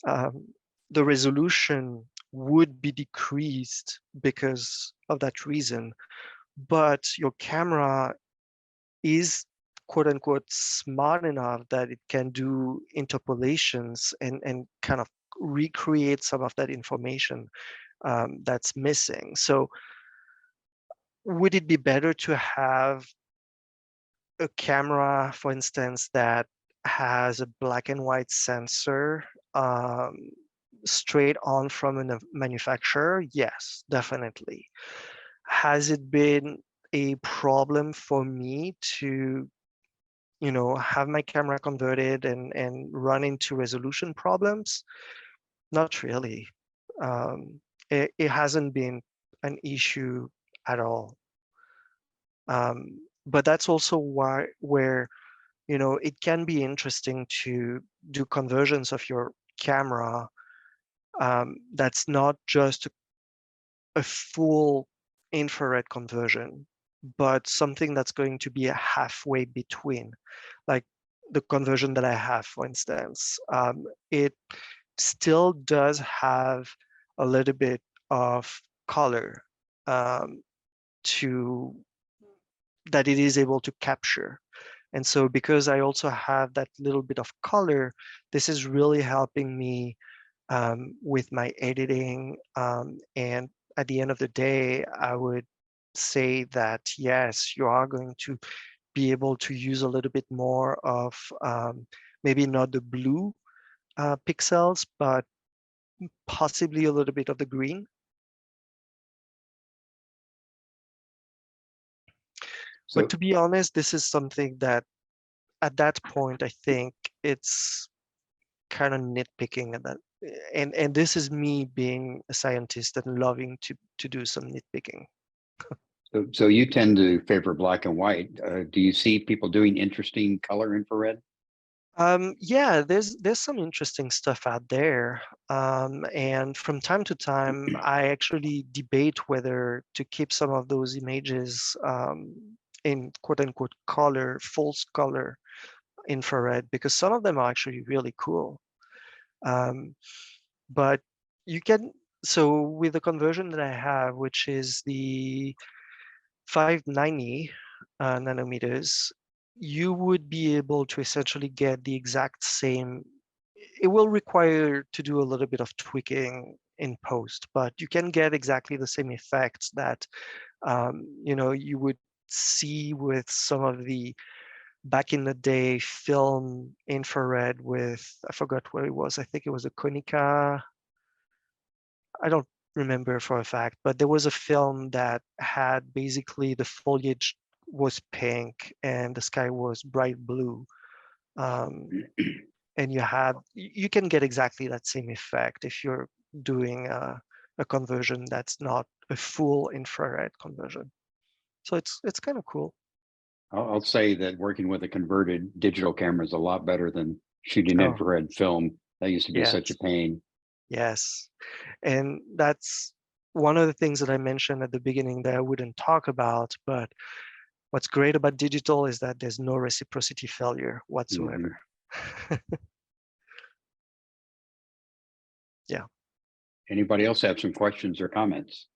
the resolution would be decreased because of that reason, but your camera is quote unquote smart enough that it can do interpolations and kind of recreate some of that information that's missing. So would it be better to have a camera, for instance, that has a black and white sensor straight on from a manufacturer? Yes, definitely. Has it been a problem for me to, have my camera converted and run into resolution problems? Not really. It hasn't been an issue at all. But that's also where it can be interesting to do conversions of your camera. That's not just a full infrared conversion, but something that's going to be a halfway between, like the conversion that I have, for instance. It still does have a little bit of color to that it is able to capture. And so because I also have that little bit of color, this is really helping me with my editing. And at the end of the day, I would say that, yes, you are going to be able to use a little bit more of maybe not the blue pixels, but possibly a little bit of the green. So, But to be honest, this is something that at that point, I think it's kind of nitpicking at that. And this is me being a scientist and loving to do some nitpicking. so you tend to favor black and white. Do you see people doing interesting color infrared? Yeah, there's some interesting stuff out there. And from time to time, I actually debate whether to keep some of those images in quote unquote color, false color infrared, because some of them are actually really cool. But you can, so with the conversion that I have, which is the 590 nanometers, you would be able to essentially get the exact same. It will require to do a little bit of tweaking in post, but you can get exactly the same effects that you would see with some of the back in the day film infrared with, I forgot where it was. I think it was a Konica. I don't remember for a fact, but there was a film that had basically the foliage was pink and the sky was bright blue. And you can get exactly that same effect if you're doing a conversion that's not a full infrared conversion. So it's kind of cool. I'll say that working with a converted digital camera is a lot better than shooting Oh, infrared film. That used to be such a yes, pain. yes. And that's one of the things that I mentioned at the beginning that I wouldn't talk about, but what's great about digital is that there's no reciprocity failure whatsoever. Yeah. Anybody else have some questions or comments?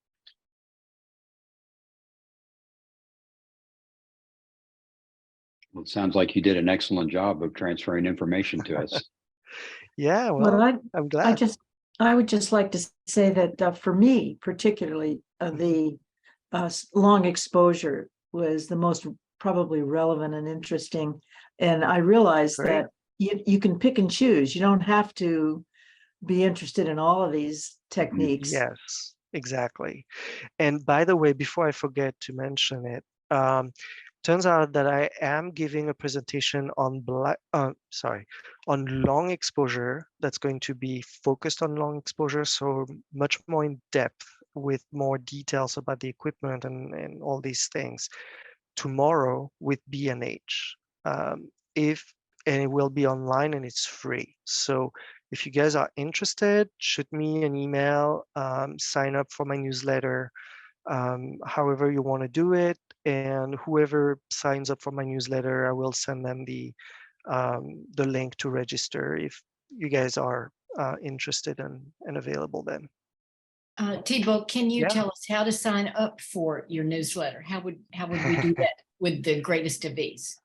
Well, it sounds like you did an excellent job of transferring information to us. Yeah, Well, well, I'm glad. I would just like to say that for me, particularly, the long exposure was the most probably relevant and interesting. And I realized Great. that you can pick and choose. You don't have to be interested in all of these techniques. Yes, exactly. And by the way, before I forget to mention it, turns out that I am giving a presentation on on long exposure that's going to be focused on long exposure, so much more in depth with more details about the equipment and all these things tomorrow with B&H. And it will be online and it's free. So if you guys are interested, shoot me an email, sign up for my newsletter, however you want to do it. And whoever signs up for my newsletter, I will send them the link to register if you guys are interested and available then. Thibault, can you Yeah. tell us how to sign up for your newsletter? How would we do that with the greatest of ease?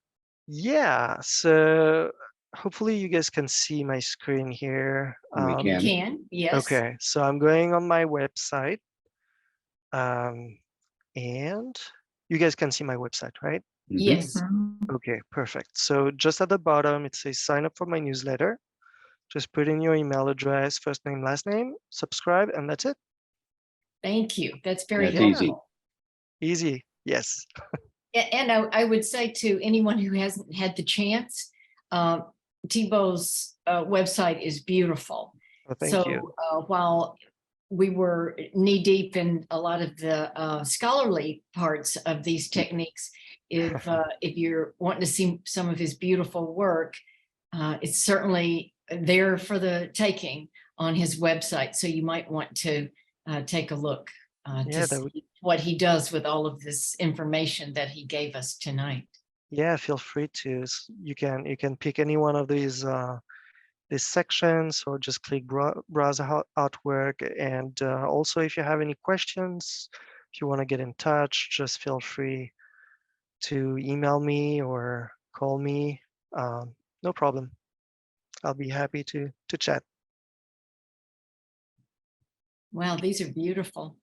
Yeah, so hopefully you guys can see my screen here. We We can. can, yes. Okay, so I'm going on my website. And you guys can see my website, right? Yes. Okay, perfect. So just at the bottom, it says sign up for my newsletter. Just put in your email address, first name, last name, subscribe, and that's it. Thank you. That's very That's easy. helpful. Easy. Yes. And I would say to anyone who hasn't had the chance, Thibault's website is beautiful. Well, thank you. So while we were knee deep in a lot of the scholarly parts of these techniques, if you're wanting to see some of his beautiful work, it's certainly there for the taking on his website. So you might want to take a look Yeah, to see what he does with all of this information that he gave us tonight. Yeah, feel free to. You can pick any one of these sections, or just click browse artwork. And also, if you have any questions, if you want to get in touch, just feel free to email me or call me. No problem. I'll be happy to chat. Wow, these are beautiful.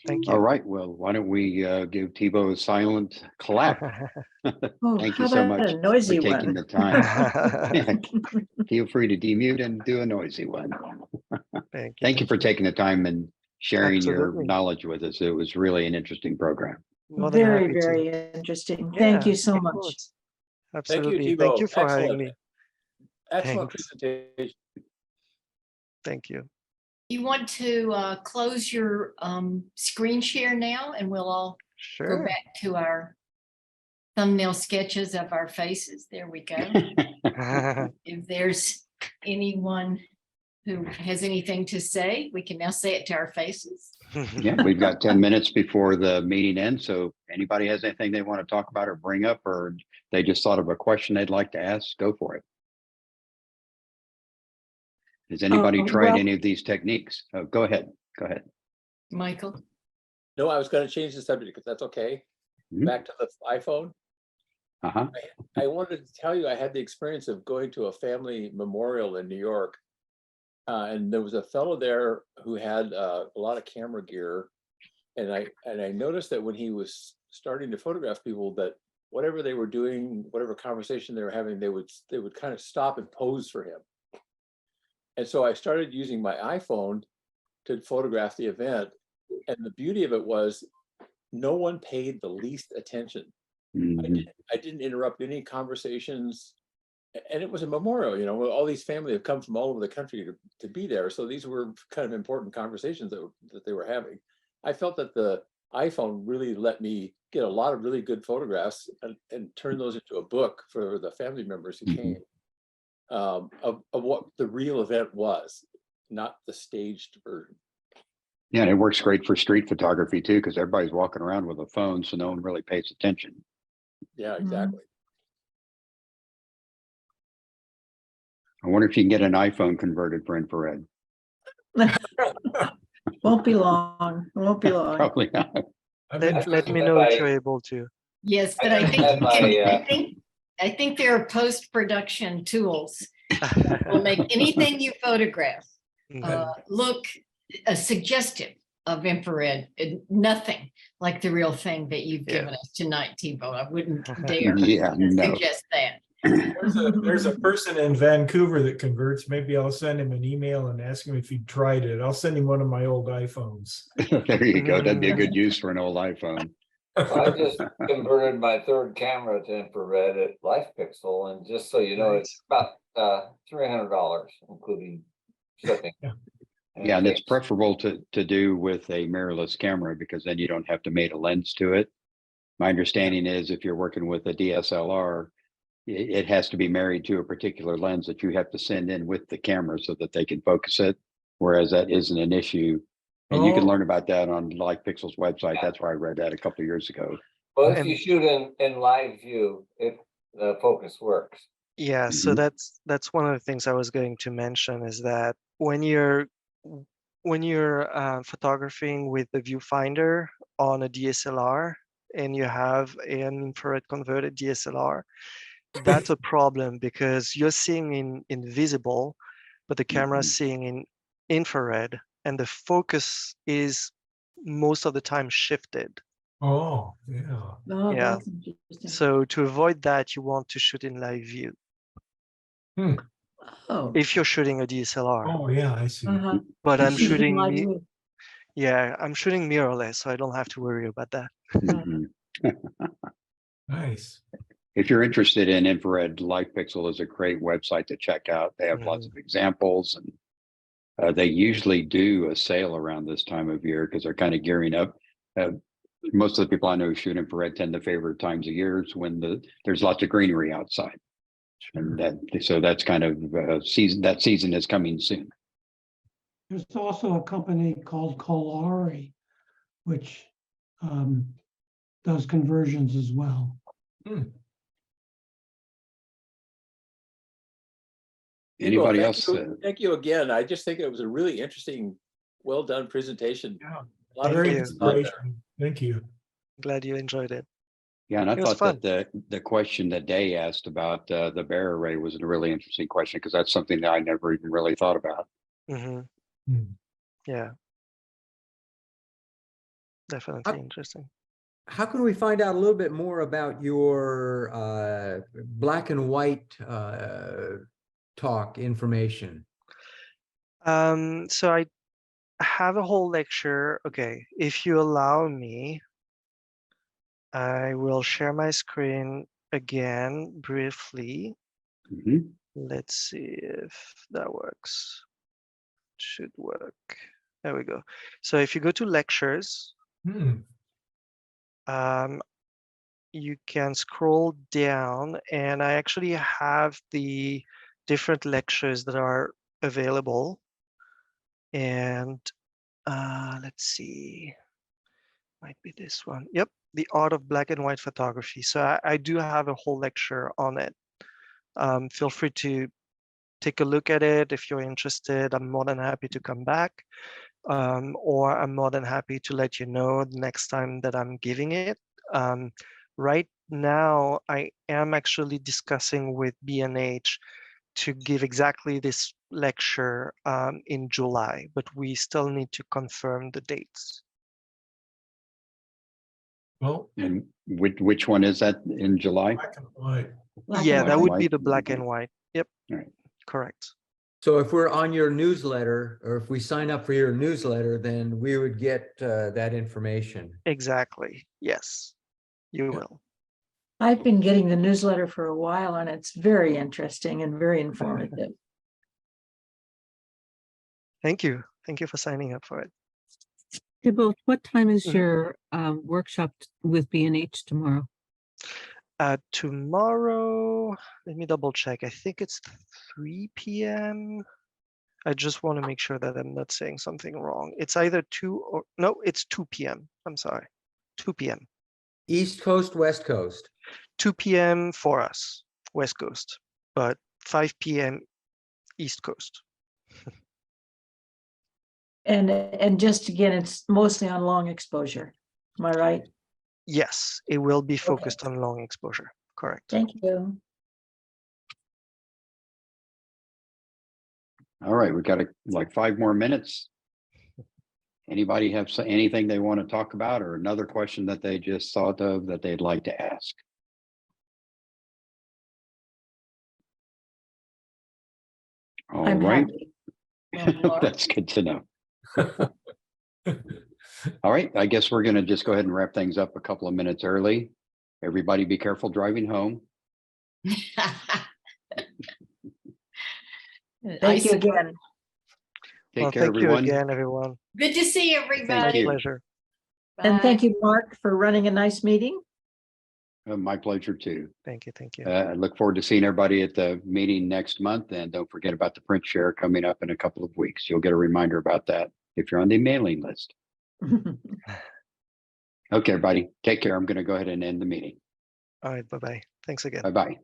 Thank you. All right, well, why don't we give Thibault a silent clap? Oh, Thank how you so about much a noisy for taking one? the time. Feel free to demute and do a noisy one. Thank you for taking the time and sharing your Absolutely. knowledge with us. It was really an interesting program. More than Very, happy to. very interesting. Thank Yeah, you so of much. course. Thank Absolutely. you, Thank you Thibault. for having Excellent. me. Excellent Thanks. presentation. Thank you. You want to close your screen share now, and we'll all go Sure. back to our thumbnail sketches of our faces. There we go. If there's anyone who has anything to say, we can now say it to our faces. Yeah, we've got 10 minutes before the meeting ends. So anybody has anything they want to talk about or bring up, or they just thought of a question they'd like to ask, go for it. Has anybody tried well- any of these techniques? Oh, go ahead. Go ahead. Michael? No, I was going to change the subject, if that's okay. Mhm. Back to the iPhone. Uh-huh. I wanted to tell you, I had the experience of going to a family memorial in New York. And there was a fellow there who had a lot of camera gear. And I noticed that when he was starting to photograph people, that whatever they were doing, whatever conversation they were having, they would kind of stop and pose for him. And so I started using my iPhone to photograph the event. And the beauty of it was no one paid the least attention. Mhm. I didn't interrupt any conversations. And it was a memorial, you know, all these families have come from all over the country to be there. So these were kind of important conversations that they were having. I felt that the iPhone really let me get a lot of really good photographs and turn those into a book for the family members who came, of what the real event was, not the staged version. Yeah, and it works great for street photography too, because everybody's walking around with a phone, so no one really pays attention. Yeah, exactly. I wonder if you can get an iPhone converted for infrared. Won't be long. It won't be long. Probably not. Let me know if you're able to. Yes, but I think there are post-production tools that will make anything you photograph look suggestive of infrared. Nothing like the real thing that you've given us tonight, Thibault. I wouldn't dare suggest that. There's a person in Vancouver that converts. Maybe I'll send him an email and ask him if he tried it. I'll send him one of my old iPhones. There you go. That'd be a good use for an old iPhone. I just converted my third camera to infrared at Life Pixel, and just so you know, it's about $300, including shipping. Yeah, and it's preferable to do with a mirrorless camera, because then you don't have to mate a lens to it. My understanding is if you're working with a DSLR, it has to be married to a particular lens that you have to send in with the camera so that they can focus it, whereas that isn't an issue. And you can learn about that on Life Pixel's website. Yeah. That's where I read that a couple of years ago. Well, if you shoot in live view, the focus works. Yeah, so that's one of the things I was going to mention, is that when you're photographing with the viewfinder on a DSLR and you have an infrared converted DSLR, that's a problem, because you're seeing in visible, but the camera is seeing in infrared, and the focus is most of the time shifted. Oh, yeah. Oh, Yeah. that's interesting. So to avoid that, you want to shoot in live view Oh. if you're shooting a DSLR. Oh, yeah, I see. Uh-huh. But You I'm shoot in shooting live me. view. Yeah, I'm shooting mirrorless, so I don't have to worry about that. Mhm. Nice. If you're interested in infrared, Light Pixel is a great website to check out. They have lots of examples, and they usually do a sale around this time of year because they're kind of gearing up. Most of the people I know who shoot infrared tend to favor times of years when there's lots of greenery outside, and so that's kind of season. That season is coming soon. There's also a company called Colari, which does conversions as well. Anybody Thibault, else? Thank you again. I just think it was a really interesting, well done presentation. Yeah. A lot of Very things on there. inspirational. Thank you. Glad you enjoyed it. Yeah, and I It was thought that fun. the question that Day asked about the bear array was a really interesting question because that's something that I never even really thought about. Hmm. Hmm. Yeah. Definitely interesting. How can we find out a little bit more about your black and white talk information? So I have a whole lecture. Okay, if you allow me, I will share my screen again briefly. Mhm. Let's see if that works. Should work. There we go. So if you go to lectures, Hmm. you can scroll down, and I actually have the different lectures that are available. And let's see, might be this one. Yep, the art of black and white photography. So I do have a whole lecture on it. Feel free to take a look at it if you're interested. I'm more than happy to come back, or I'm more than happy to let you know the next time that I'm giving it. Right now, I am actually discussing with B&H to give exactly this lecture in July, but we still need to confirm the dates. Well, And which one is that in July? black and white. Black Yeah, and that and would white. be white. the black and white. Yep, All right. correct. So if we're on your newsletter, or if we sign up for your newsletter, then we would get that information. Exactly. Yes, you Yeah. will. I've been getting the newsletter for a while and it's very interesting and very informative. Thank you. Thank you for signing up for it. Thibault, what time is Mhm. your workshop with B&H tomorrow? Tomorrow, let me double check. I think it's 3 p.m. I just want to make sure that I'm not saying something wrong. It's either 2 or no, it's 2 p.m. I'm sorry, 2 p.m. East Coast, West Coast. 2 p.m. for us, West Coast, but 5 p.m. East Coast. And just again, it's mostly on long exposure. Am I right? Yes, it will be focused on long exposure. Correct. Thank you. All right, we've got like 5 more minutes. Anybody have anything they want to talk about or another question that they just thought of that they'd like to ask? All I'm right. happy. That's good to know. All right, I guess we're going to just go ahead and wrap things up a couple of minutes early. Everybody be careful driving home. Thank you again. Take Well, care, thank everyone. you again, everyone. Good to see My everybody. you. pleasure. And thank Bye. you, Mark, for running a nice meeting. My pleasure too. Thank you. Thank you. I look forward to seeing everybody at the meeting next month. And don't forget about the print share coming up in a couple of weeks. You'll get a reminder about that if you're on the mailing list. Okay, everybody, take care. I'm going to go ahead and end the meeting. All right. Bye-bye. Thanks again. Bye-bye.